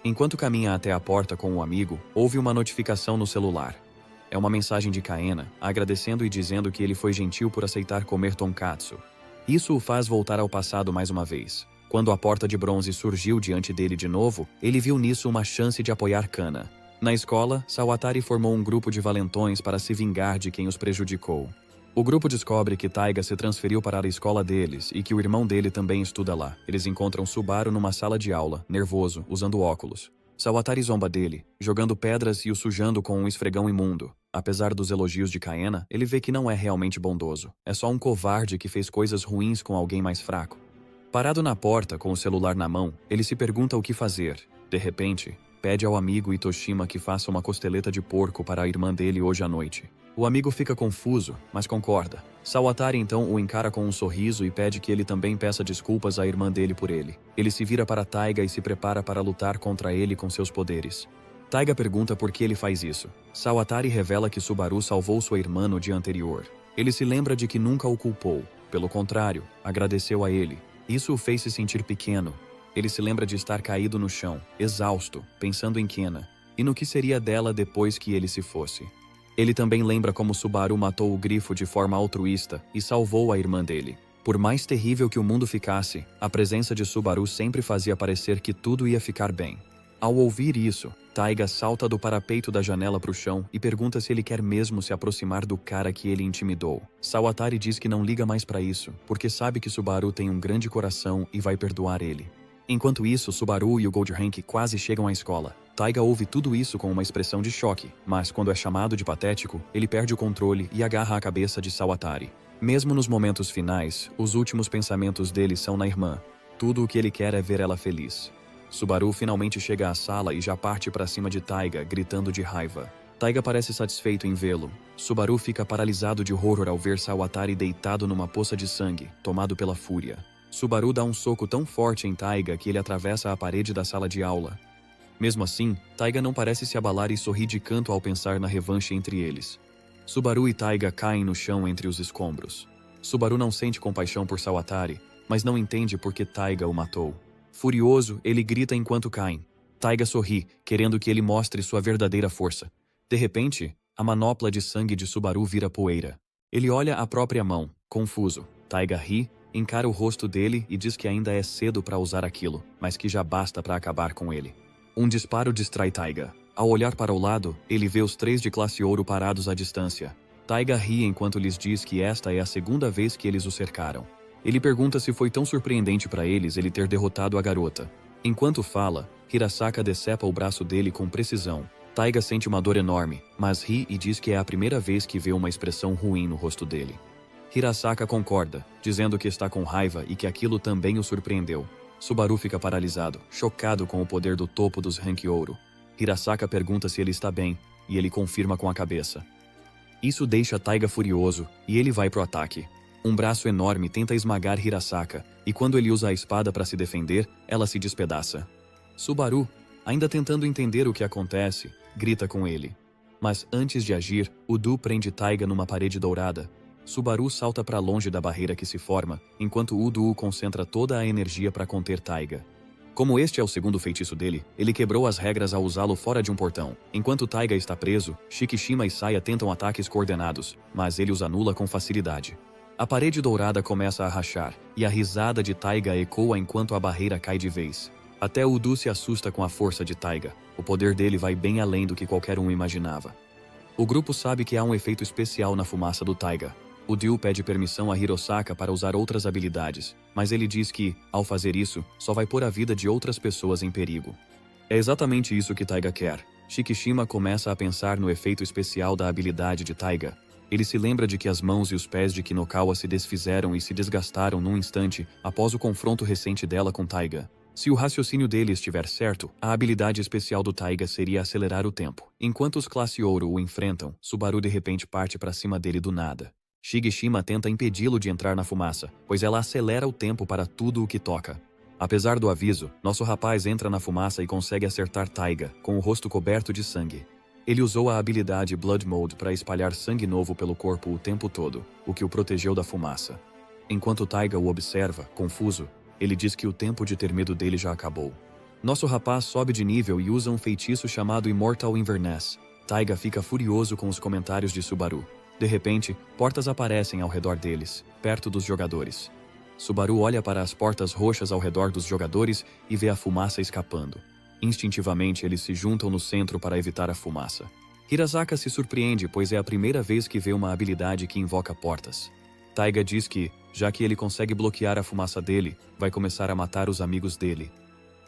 Enquanto caminha até a porta com o amigo, houve uma notificação no celular. É uma mensagem de Kaena, agradecendo e dizendo que ele foi gentil por aceitar comer tonkatsu. Isso o faz voltar ao passado mais uma vez. Quando a porta de bronze surgiu diante dele de novo, ele viu nisso uma chance de apoiar Kana. Na escola, Sawatari formou um grupo de valentões para se vingar de quem os prejudicou. O grupo descobre que Taiga se transferiu para a escola deles e que o irmão dele também estuda lá. Eles encontram Subaru numa sala de aula, nervoso, usando óculos. Sawatari zomba dele, jogando pedras e o sujando com um esfregão imundo. Apesar dos elogios de Kaena, ele vê que não é realmente bondoso. É só um covarde que fez coisas ruins com alguém mais fraco. Parado na porta, com o celular na mão, ele se pergunta o que fazer. De repente, pede ao amigo Itoshima que faça uma costeleta de porco para a irmã dele hoje à noite. O amigo fica confuso, mas concorda. Sawatari então o encara com um sorriso e pede que ele também peça desculpas à irmã dele por ele. Ele se vira para Taiga e se prepara para lutar contra ele com seus poderes. Taiga pergunta por que ele faz isso. Sawatari revela que Subaru salvou sua irmã no dia anterior. Ele se lembra de que nunca o culpou. Pelo contrário, agradeceu a ele. Isso o fez se sentir pequeno. Ele se lembra de estar caído no chão, exausto, pensando em Kena, e no que seria dela depois que ele se fosse. Ele também lembra como Subaru matou o grifo de forma altruísta e salvou a irmã dele. Por mais terrível que o mundo ficasse, a presença de Subaru sempre fazia parecer que tudo ia ficar bem. Ao ouvir isso, Taiga salta do parapeito da janela para o chão e pergunta se ele quer mesmo se aproximar do cara que ele intimidou. Sawatari diz que não liga mais para isso, porque sabe que Subaru tem um grande coração e vai perdoar ele. Enquanto isso, Subaru e o Gold Rank quase chegam à escola. Taiga ouve tudo isso com uma expressão de choque, mas quando é chamado de patético, ele perde o controle e agarra a cabeça de Sawatari. Mesmo nos momentos finais, os últimos pensamentos dele são na irmã. Tudo o que ele quer é ver ela feliz. Subaru finalmente chega à sala e já parte para cima de Taiga, gritando de raiva. Taiga parece satisfeito em vê-lo. Subaru fica paralisado de horror ao ver Sawatari deitado numa poça de sangue, tomado pela fúria. Subaru dá um soco tão forte em Taiga que ele atravessa a parede da sala de aula. Mesmo assim, Taiga não parece se abalar e sorri de canto ao pensar na revanche entre eles. Subaru e Taiga caem no chão entre os escombros. Subaru não sente compaixão por Sawatari, mas não entende por que Taiga o matou. Furioso, ele grita enquanto caem. Taiga sorri, querendo que ele mostre sua verdadeira força. De repente, a manopla de sangue de Subaru vira poeira. Ele olha a própria mão, confuso. Taiga ri, encara o rosto dele e diz que ainda é cedo para usar aquilo, mas que já basta para acabar com ele. Um disparo distrai Taiga. Ao olhar para o lado, ele vê os 3 de classe ouro parados à distância. Taiga ri enquanto lhes diz que esta é a segunda vez que eles o cercaram. Ele pergunta se foi tão surpreendente para eles ele ter derrotado a garota. Enquanto fala, Hirasaka decepa o braço dele com precisão. Taiga sente uma dor enorme, mas ri e diz que é a primeira vez que vê uma expressão ruim no rosto dele. Hirasaka concorda, dizendo que está com raiva e que aquilo também o surpreendeu. Subaru fica paralisado, chocado com o poder do topo dos Rank Ouro. Hirasaka pergunta se ele está bem, e ele confirma com a cabeça. Isso deixa Taiga furioso, e ele vai pro ataque. Um braço enorme tenta esmagar Hirasaka, e quando ele usa a espada para se defender, ela se despedaça. Subaru, ainda tentando entender o que acontece, grita com ele. Mas antes de agir, Udo prende Taiga numa parede dourada. Subaru salta para longe da barreira que se forma, enquanto Udo concentra toda a energia para conter Taiga. Como este é o segundo feitiço dele, ele quebrou as regras ao usá-lo fora de um portão. Enquanto Taiga está preso, Shikishima e Saya tentam ataques coordenados, mas ele os anula com facilidade. A parede dourada começa a rachar, e a risada de Taiga ecoa enquanto a barreira cai de vez. Até Udo se assusta com a força de Taiga. O poder dele vai bem além do que qualquer um imaginava. O grupo sabe que há um efeito especial na fumaça do Taiga. Udo pede permissão a Hirosaka para usar outras habilidades, mas ele diz que, ao fazer isso, só vai pôr a vida de outras pessoas em perigo. É exatamente isso que Taiga quer. Shikishima começa a pensar no efeito especial da habilidade de Taiga. Ele se lembra de que as mãos e os pés de Kinokawa se desfizeram e se desgastaram num instante após o confronto recente dela com Taiga. Se o raciocínio dele estiver certo, a habilidade especial do Taiga seria acelerar o tempo. Enquanto os Classe Ouro o enfrentam, Subaru de repente parte para cima dele do nada. Shikishima tenta impedi-lo de entrar na fumaça, pois ela acelera o tempo para tudo o que toca. Apesar do aviso, nosso rapaz entra na fumaça e consegue acertar Taiga, com o rosto coberto de sangue. Ele usou a habilidade Blood Mode para espalhar sangue novo pelo corpo o tempo todo, o que o protegeu da fumaça. Enquanto Taiga o observa, confuso, ele diz que o tempo de ter medo dele já acabou. Nosso rapaz sobe de nível e usa um feitiço chamado Immortal Inverness. Taiga fica furioso com os comentários de Subaru. De repente, portas aparecem ao redor deles, perto dos jogadores. Subaru olha para as portas roxas ao redor dos jogadores e vê a fumaça escapando. Instintivamente, eles se juntam no centro para evitar a fumaça. Hirasaka se surpreende, pois é a primeira vez que vê uma habilidade que invoca portas. Taiga diz que, já que ele consegue bloquear a fumaça dele, vai começar a matar os amigos dele.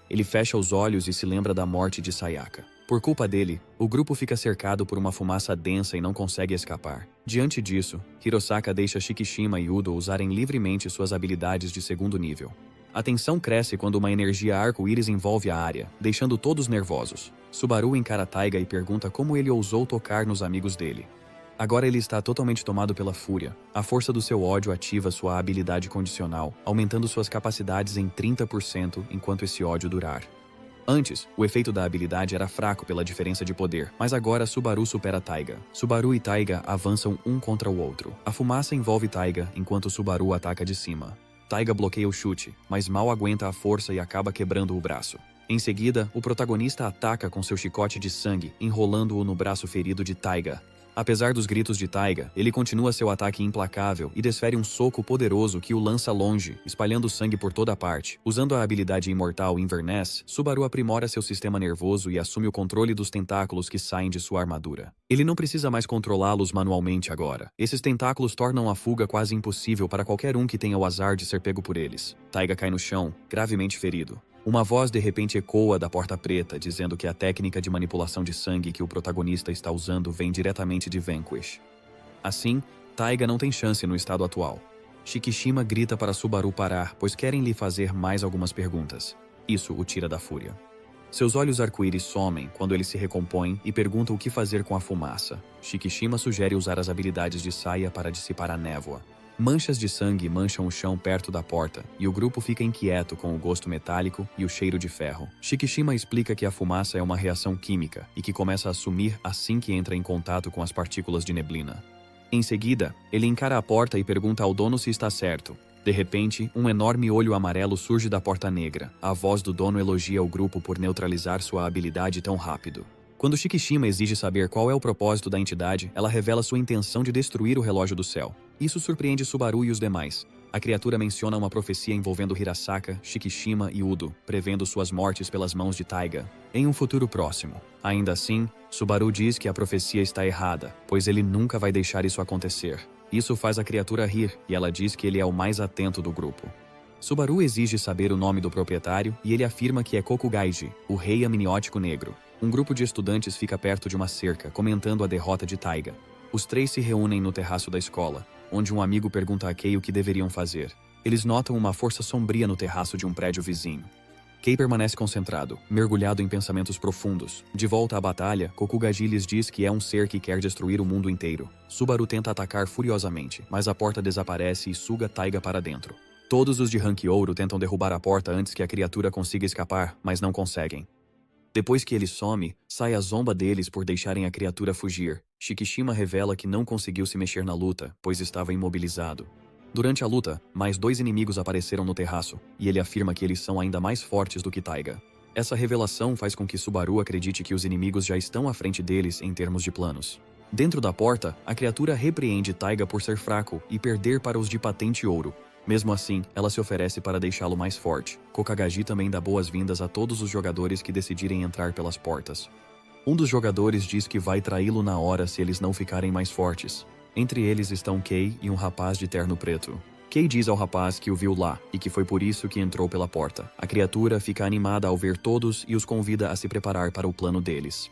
Ele fecha os olhos e se lembra da morte de Sayaka. Por culpa dele, o grupo fica cercado por uma fumaça densa e não consegue escapar. Diante disso, Hirosaka deixa Shikishima e Udo usarem livremente suas habilidades de segundo nível. A tensão cresce quando uma energia arco-íris envolve a área, deixando todos nervosos. Subaru encara Taiga e pergunta como ele ousou tocar nos amigos dele. Agora ele está totalmente tomado pela fúria. A força do seu ódio ativa sua habilidade condicional, aumentando suas capacidades em 30% enquanto esse ódio durar. Antes, o efeito da habilidade era fraco pela diferença de poder, mas agora Subaru supera Taiga. Subaru e Taiga avançam um contra o outro. A fumaça envolve Taiga, enquanto Subaru ataca de cima. Taiga bloqueia o chute, mas mal aguenta a força e acaba quebrando o braço. Em seguida, o protagonista ataca com seu chicote de sangue, enrolando-o no braço ferido de Taiga. Apesar dos gritos de Taiga, ele continua seu ataque implacável e desfere um soco poderoso que o lança longe, espalhando sangue por toda parte. Usando a habilidade imortal Inverness, Subaru aprimora seu sistema nervoso e assume o controle dos tentáculos que saem de sua armadura. Ele não precisa mais controlá-los manualmente agora. Esses tentáculos tornam a fuga quase impossível para qualquer um que tenha o azar de ser pego por eles. Taiga cai no chão, gravemente ferido. Uma voz de repente ecoa da Porta Preta, dizendo que a técnica de manipulação de sangue que o protagonista está usando vem diretamente de Vanquish. Assim, Taiga não tem chance no estado atual. Shikishima grita para Subaru parar, pois querem lhe fazer mais algumas perguntas. Isso o tira da fúria. Seus olhos arco-íris somem quando ele se recompõe e pergunta o que fazer com a fumaça. Shikishima sugere usar as habilidades de Saya para dissipar a névoa. Manchas de sangue mancham o chão perto da porta, e o grupo fica inquieto com o gosto metálico e o cheiro de ferro. Shikishima explica que a fumaça é uma reação química e que começa a sumir assim que entra em contato com as partículas de neblina. Em seguida, ele encara a porta e pergunta ao dono se está certo. De repente, um enorme olho amarelo surge da porta negra. A voz do dono elogia o grupo por neutralizar sua habilidade tão rápido. Quando Shikishima exige saber qual é o propósito da entidade, ela revela sua intenção de destruir o relógio do céu. Isso surpreende Subaru e os demais. A criatura menciona uma profecia envolvendo Hirasaka, Shikishima e Udo, prevendo suas mortes pelas mãos de Taiga, em um futuro próximo. Ainda assim, Subaru diz que a profecia está errada, pois ele nunca vai deixar isso acontecer. Isso faz a criatura rir, e ela diz que ele é o mais atento do grupo. Subaru exige saber o nome do proprietário e ele afirma que é Kokugaiji, o rei amniótico negro. Um grupo de estudantes fica perto de uma cerca, comentando a derrota de Taiga. Os três se reúnem no terraço da escola, onde um amigo pergunta a Kei o que deveriam fazer. Eles notam uma força sombria no terraço de um prédio vizinho. Kei permanece concentrado, mergulhado em pensamentos profundos. De volta à batalha, Kokugagi lhes diz que é um ser que quer destruir o mundo inteiro. Subaru tenta atacar furiosamente, mas a porta desaparece e suga Taiga para dentro. Todos os de Rank Ouro tentam derrubar a porta antes que a criatura consiga escapar, mas não conseguem. Depois que ele some, sai a zomba deles por deixarem a criatura fugir. Shikishima revela que não conseguiu se mexer na luta, pois estava imobilizado. Durante a luta, mais 2 inimigos apareceram no terraço, e ele afirma que eles são ainda mais fortes do que Taiga. Essa revelação faz com que Subaru acredite que os inimigos já estão à frente deles em termos de planos. Dentro da porta, a criatura repreende Taiga por ser fraco e perder para os de patente ouro. Mesmo assim, ela se oferece para deixá-lo mais forte. Kokugagi também dá boas-vindas a todos os jogadores que decidirem entrar pelas portas. Um dos jogadores diz que vai traí-lo na hora se eles não ficarem mais fortes. Entre eles estão Kei e um rapaz de terno preto. Kei diz ao rapaz que o viu lá e que foi por isso que entrou pela porta. A criatura fica animada ao ver todos e os convida a se preparar para o plano deles.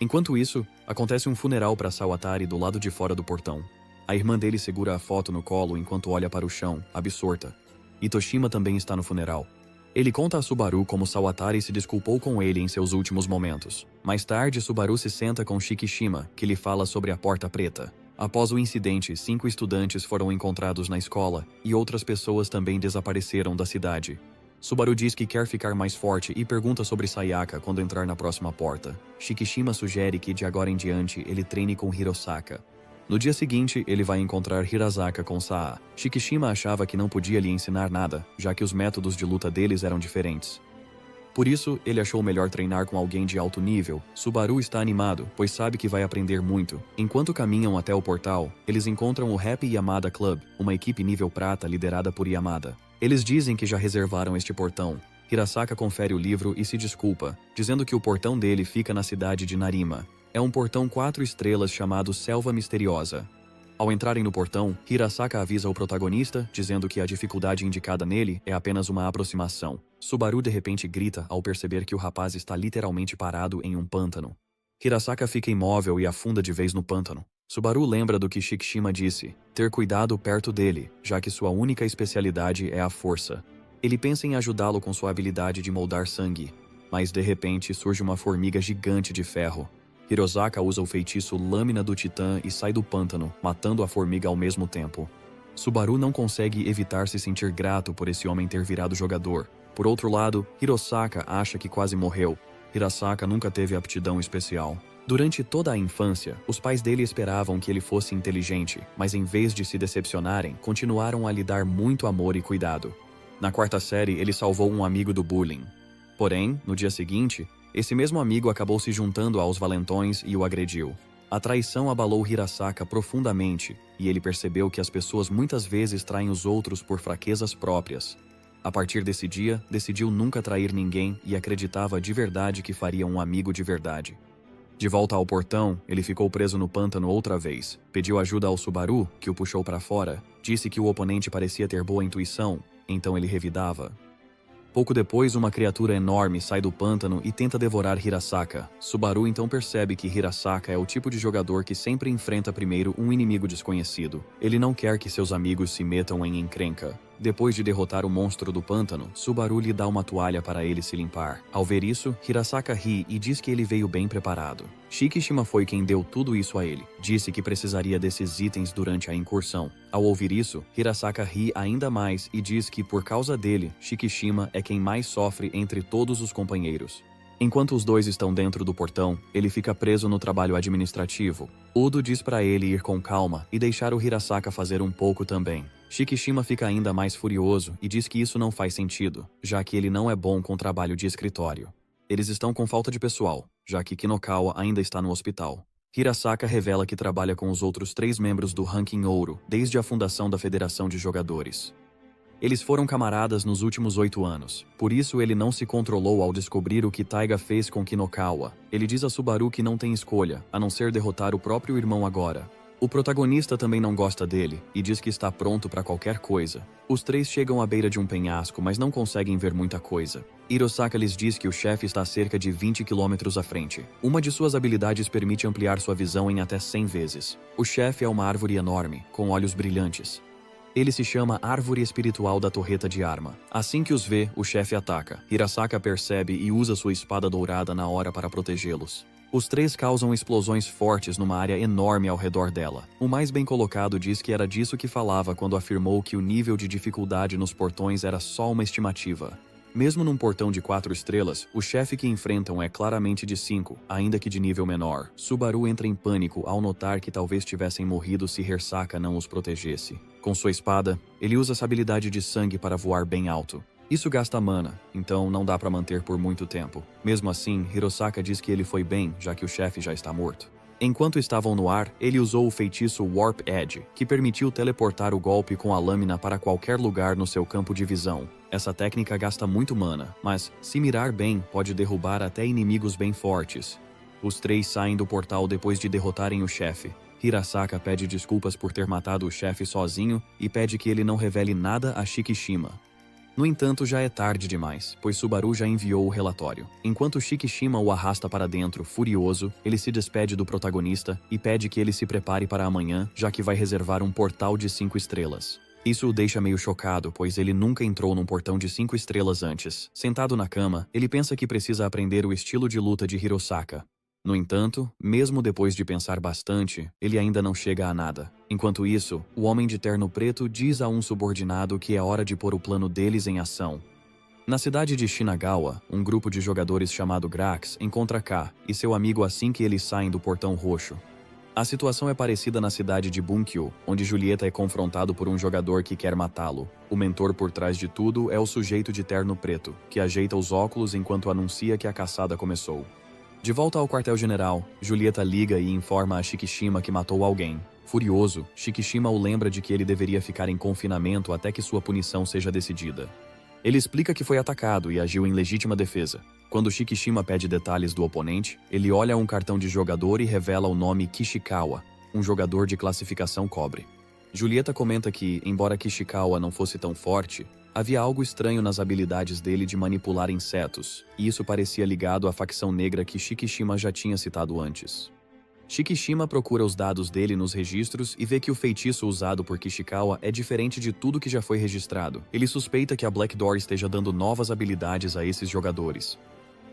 Enquanto isso, acontece um funeral para Sawatari do lado de fora do portão. A irmã dele segura a foto no colo enquanto olha para o chão, absorta. Itoshima também está no funeral. Ele conta a Subaru como Sawatari se desculpou com ele em seus últimos momentos. Mais tarde, Subaru se senta com Shikishima, que lhe fala sobre a porta preta. Após o incidente, 5 estudantes foram encontrados na escola e outras pessoas também desapareceram da cidade. Subaru diz que quer ficar mais forte e pergunta sobre Sayaka quando entrar na próxima porta. Shikishima sugere que de agora em diante ele treine com Hirosaka. No dia seguinte, ele vai encontrar Hirazaka com Saa. Shikishima achava que não podia lhe ensinar nada, já que os métodos de luta deles eram diferentes. Por isso, ele achou melhor treinar com alguém de alto nível. Subaru está animado, pois sabe que vai aprender muito. Enquanto caminham até o portal, eles encontram o Happy Yamada Club, uma equipe nível prata liderada por Yamada. Eles dizem que já reservaram este portão. Hirasaka confere o livro e se desculpa, dizendo que o portão dele fica na cidade de Narima. É um portão 4 estrelas chamado Selva Misteriosa. Ao entrarem no portão, Hirasaka avisa o protagonista, dizendo que a dificuldade indicada nele é apenas uma aproximação. Subaru de repente grita ao perceber que o rapaz está literalmente parado em um pântano. Hirasaka fica imóvel e afunda de vez no pântano. Subaru lembra do que Shikishima disse, ter cuidado perto dele, já que sua única especialidade é a força. Ele pensa em ajudá-lo com sua habilidade de moldar sangue, mas de repente surge uma formiga gigante de ferro. Hirosaka usa o feitiço Lâmina do Titã e sai do pântano, matando a formiga ao mesmo tempo. Subaru não consegue evitar se sentir grato por esse homem ter virado jogador. Por outro lado, Hirosaka acha que quase morreu. Hirasaka nunca teve aptidão especial. Durante toda a infância, os pais dele esperavam que ele fosse inteligente, mas em vez de se decepcionarem, continuaram a lhe dar muito amor e cuidado. Na 4ª série, ele salvou um amigo do bullying. Porém, no dia seguinte, esse mesmo amigo acabou se juntando aos valentões e o agrediu. A traição abalou Hirasaka profundamente, e ele percebeu que as pessoas muitas vezes traem os outros por fraquezas próprias. A partir desse dia, decidiu nunca trair ninguém e acreditava de verdade que faria um amigo de verdade. De volta ao portão, ele ficou preso no pântano outra vez. Pediu ajuda ao Subaru, que o puxou para fora. Disse que o oponente parecia ter boa intuição, então ele revidava. Pouco depois, uma criatura enorme sai do pântano e tenta devorar Hirasaka. Subaru então percebe que Hirasaka é o tipo de jogador que sempre enfrenta primeiro um inimigo desconhecido. Ele não quer que seus amigos se metam em encrenca. Depois de derrotar o monstro do pântano, Subaru lhe dá uma toalha para ele se limpar. Ao ver isso, Hirasaka ri e diz que ele veio bem preparado. Shikishima foi quem deu tudo isso a ele. Disse que precisaria desses itens durante a incursão. Ao ouvir isso, Hirasaka ri ainda mais e diz que, por causa dele, Shikishima é quem mais sofre entre todos os companheiros. Enquanto os dois estão dentro do portão, ele fica preso no trabalho administrativo. Udo diz para ele ir com calma e deixar o Hirasaka fazer um pouco também. Shikishima fica ainda mais furioso e diz que isso não faz sentido, já que ele não é bom com trabalho de escritório. Eles estão com falta de pessoal, já que Kinokawa ainda está no hospital. Hirasaka revela que trabalha com os outros 3 membros do Ranking Ouro, desde a fundação da Federação de Jogadores. Eles foram camaradas nos últimos 8 anos. Por isso ele não se controlou ao descobrir o que Taiga fez com Kinokawa. Ele diz a Subaru que não tem escolha, a não ser derrotar o próprio irmão agora. O protagonista também não gosta dele, e diz que está pronto para qualquer coisa. Os 3 chegam à beira de um penhasco, mas não conseguem ver muita coisa. Hirosaka lhes diz que o chefe está a cerca de 20 km à frente. Uma de suas habilidades permite ampliar sua visão em até 100 vezes. O chefe é uma árvore enorme, com olhos brilhantes. Ele se chama Árvore Espiritual da Torreta de Arma. Assim que os vê, o chefe ataca. Hirasaka percebe e usa sua espada dourada na hora para protegê-los. Os três causam explosões fortes numa área enorme ao redor dela. O mais bem colocado diz que era disso que falava quando afirmou que o nível de dificuldade nos portões era só uma estimativa. Mesmo num portão de 4 estrelas, o chefe que enfrentam é claramente de 5, ainda que de nível menor. Subaru entra em pânico ao notar que talvez tivessem morrido se Hirasaka não os protegesse. Com sua espada, ele usa essa habilidade de sangue para voar bem alto. Isso gasta mana, então não dá para manter por muito tempo. Mesmo assim, Hirasaka diz que ele foi bem, já que o chefe já está morto. Enquanto estavam no ar, ele usou o feitiço Warp Edge, que permitiu teleportar o golpe com a lâmina para qualquer lugar no seu campo de visão. Essa técnica gasta muito mana, mas, se mirar bem, pode derrubar até inimigos bem fortes. Os três saem do portal depois de derrotarem o chefe. Hirasaka pede desculpas por ter matado o chefe sozinho e pede que ele não revele nada a Shikishima. No entanto, já é tarde demais, pois Subaru já enviou o relatório. Enquanto Shikishima o arrasta para dentro, furioso, ele se despede do protagonista e pede que ele se prepare para amanhã, já que vai reservar um portal de 5 estrelas. Isso o deixa meio chocado, pois ele nunca entrou num portão de 5 estrelas antes. Sentado na cama, ele pensa que precisa aprender o estilo de luta de Hirasaka. No entanto, mesmo depois de pensar bastante, ele ainda não chega a nada. Enquanto isso, o homem de terno preto diz a um subordinado que é hora de pôr o plano deles em ação. Na cidade de Shinagawa, um grupo de jogadores chamado Grax encontra K e seu amigo assim que eles saem do portão roxo. A situação é parecida na cidade de Bunkyo, onde Julieta é confrontado por um jogador que quer matá-lo. O mentor por trás de tudo é o sujeito de terno preto, que ajeita os óculos enquanto anuncia que a caçada começou. De volta ao quartel-general, Julieta liga e informa a Shikishima que matou alguém. Furioso, Shikishima o lembra de que ele deveria ficar em confinamento até que sua punição seja decidida. Ele explica que foi atacado e agiu em legítima defesa. Quando Shikishima pede detalhes do oponente, ele olha um cartão de jogador e revela o nome Kishikawa, um jogador de classificação cobre. Julieta comenta que, embora Kishikawa não fosse tão forte, havia algo estranho nas habilidades dele de manipular insetos, e isso parecia ligado à facção negra que Shikishima já tinha citado antes. Shikishima procura os dados dele nos registros e vê que o feitiço usado por Kishikawa é diferente de tudo que já foi registrado. Ele suspeita que a Black Door esteja dando novas habilidades a esses jogadores.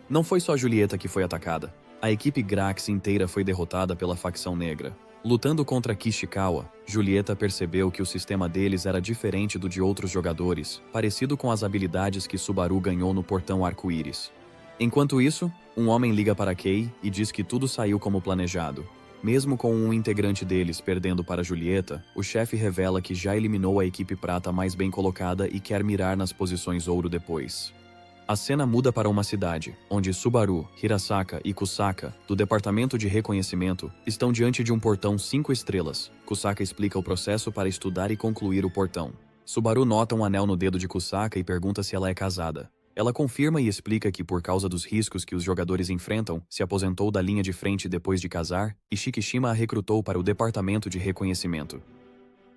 Não foi só Julieta que foi atacada. A equipe Grax inteira foi derrotada pela facção negra. Lutando contra Kishikawa, Julieta percebeu que o sistema deles era diferente do de outros jogadores, parecido com as habilidades que Subaru ganhou no portão arco-íris. Enquanto isso, um homem liga para Kei e diz que tudo saiu como planejado. Mesmo com um integrante deles perdendo para Julieta, o chefe revela que já eliminou a equipe prata mais bem colocada e quer mirar nas posições ouro depois. A cena muda para uma cidade, onde Subaru, Hirasaka e Kusaka, do departamento de reconhecimento, estão diante de um portão 5 estrelas. Kusaka explica o processo para estudar e concluir o portão. Subaru nota um anel no dedo de Kusaka e pergunta se ela é casada. Ela confirma e explica que, por causa dos riscos que os jogadores enfrentam, se aposentou da linha de frente depois de casar e Shikishima a recrutou para o departamento de reconhecimento.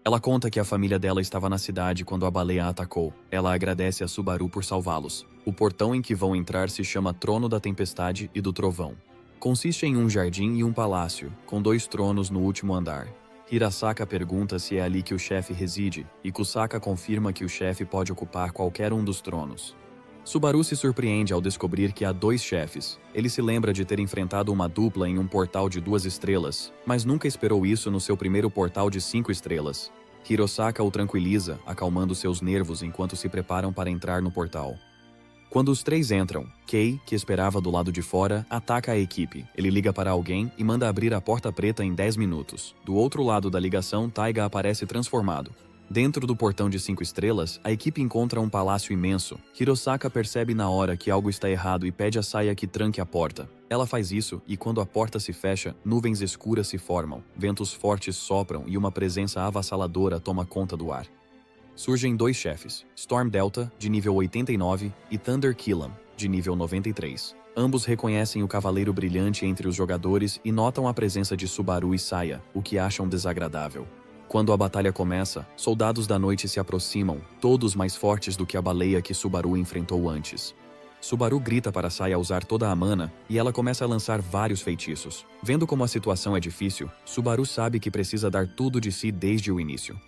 Ela conta que a família dela estava na cidade quando a baleia a atacou. Ela agradece a Subaru por salvá-los. O portão em que vão entrar se chama Trono da Tempestade e do Trovão. Consiste em um jardim e um palácio, com 2 tronos no último andar. Hirasaka pergunta se é ali que o chefe reside, e Kusaka confirma que o chefe pode ocupar qualquer um dos tronos. Subaru se surpreende ao descobrir que há 2 chefes. Ele se lembra de ter enfrentado uma dupla em um portal de 2 estrelas, mas nunca esperou isso no seu primeiro portal de 5 estrelas. Hirasaka o tranquiliza, acalmando seus nervos enquanto se preparam para entrar no portal. Quando os 3 entram, Kei, que esperava do lado de fora, ataca a equipe. Ele liga para alguém e manda abrir a porta preta em 10 minutos. Do outro lado da ligação, Taiga aparece transformado. Dentro do portão de 5 estrelas, a equipe encontra um palácio imenso. Hirasaka percebe na hora que algo está errado e pede a Saya que tranque a porta. Ela faz isso e quando a porta se fecha, nuvens escuras se formam, ventos fortes sopram e uma presença avassaladora toma conta do ar. Surgem 2 chefes, Storm Delta, de nível 89, e Thunder Killam, de nível 93. Ambos reconhecem o Cavaleiro Brilhante entre os jogadores e notam a presença de Subaru e Saya, o que acham desagradável. Quando a batalha começa, soldados da noite se aproximam, todos mais fortes do que a baleia que Subaru enfrentou antes. Subaru grita para Saya usar toda a mana, e ela começa a lançar vários feitiços. Vendo como a situação é difícil, Subaru sabe que precisa dar tudo de si desde o início.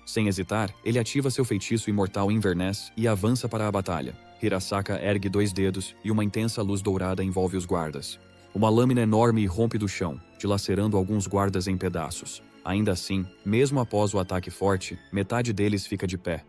Sem hesitar, ele ativa seu feitiço imortal Inverness e avança para a batalha. Hirasaka ergue 2 dedos e uma intensa luz dourada envolve os guardas. Uma lâmina enorme irrompe do chão, dilacerando alguns guardas em pedaços. Ainda assim, mesmo após o ataque forte, metade deles fica de pé.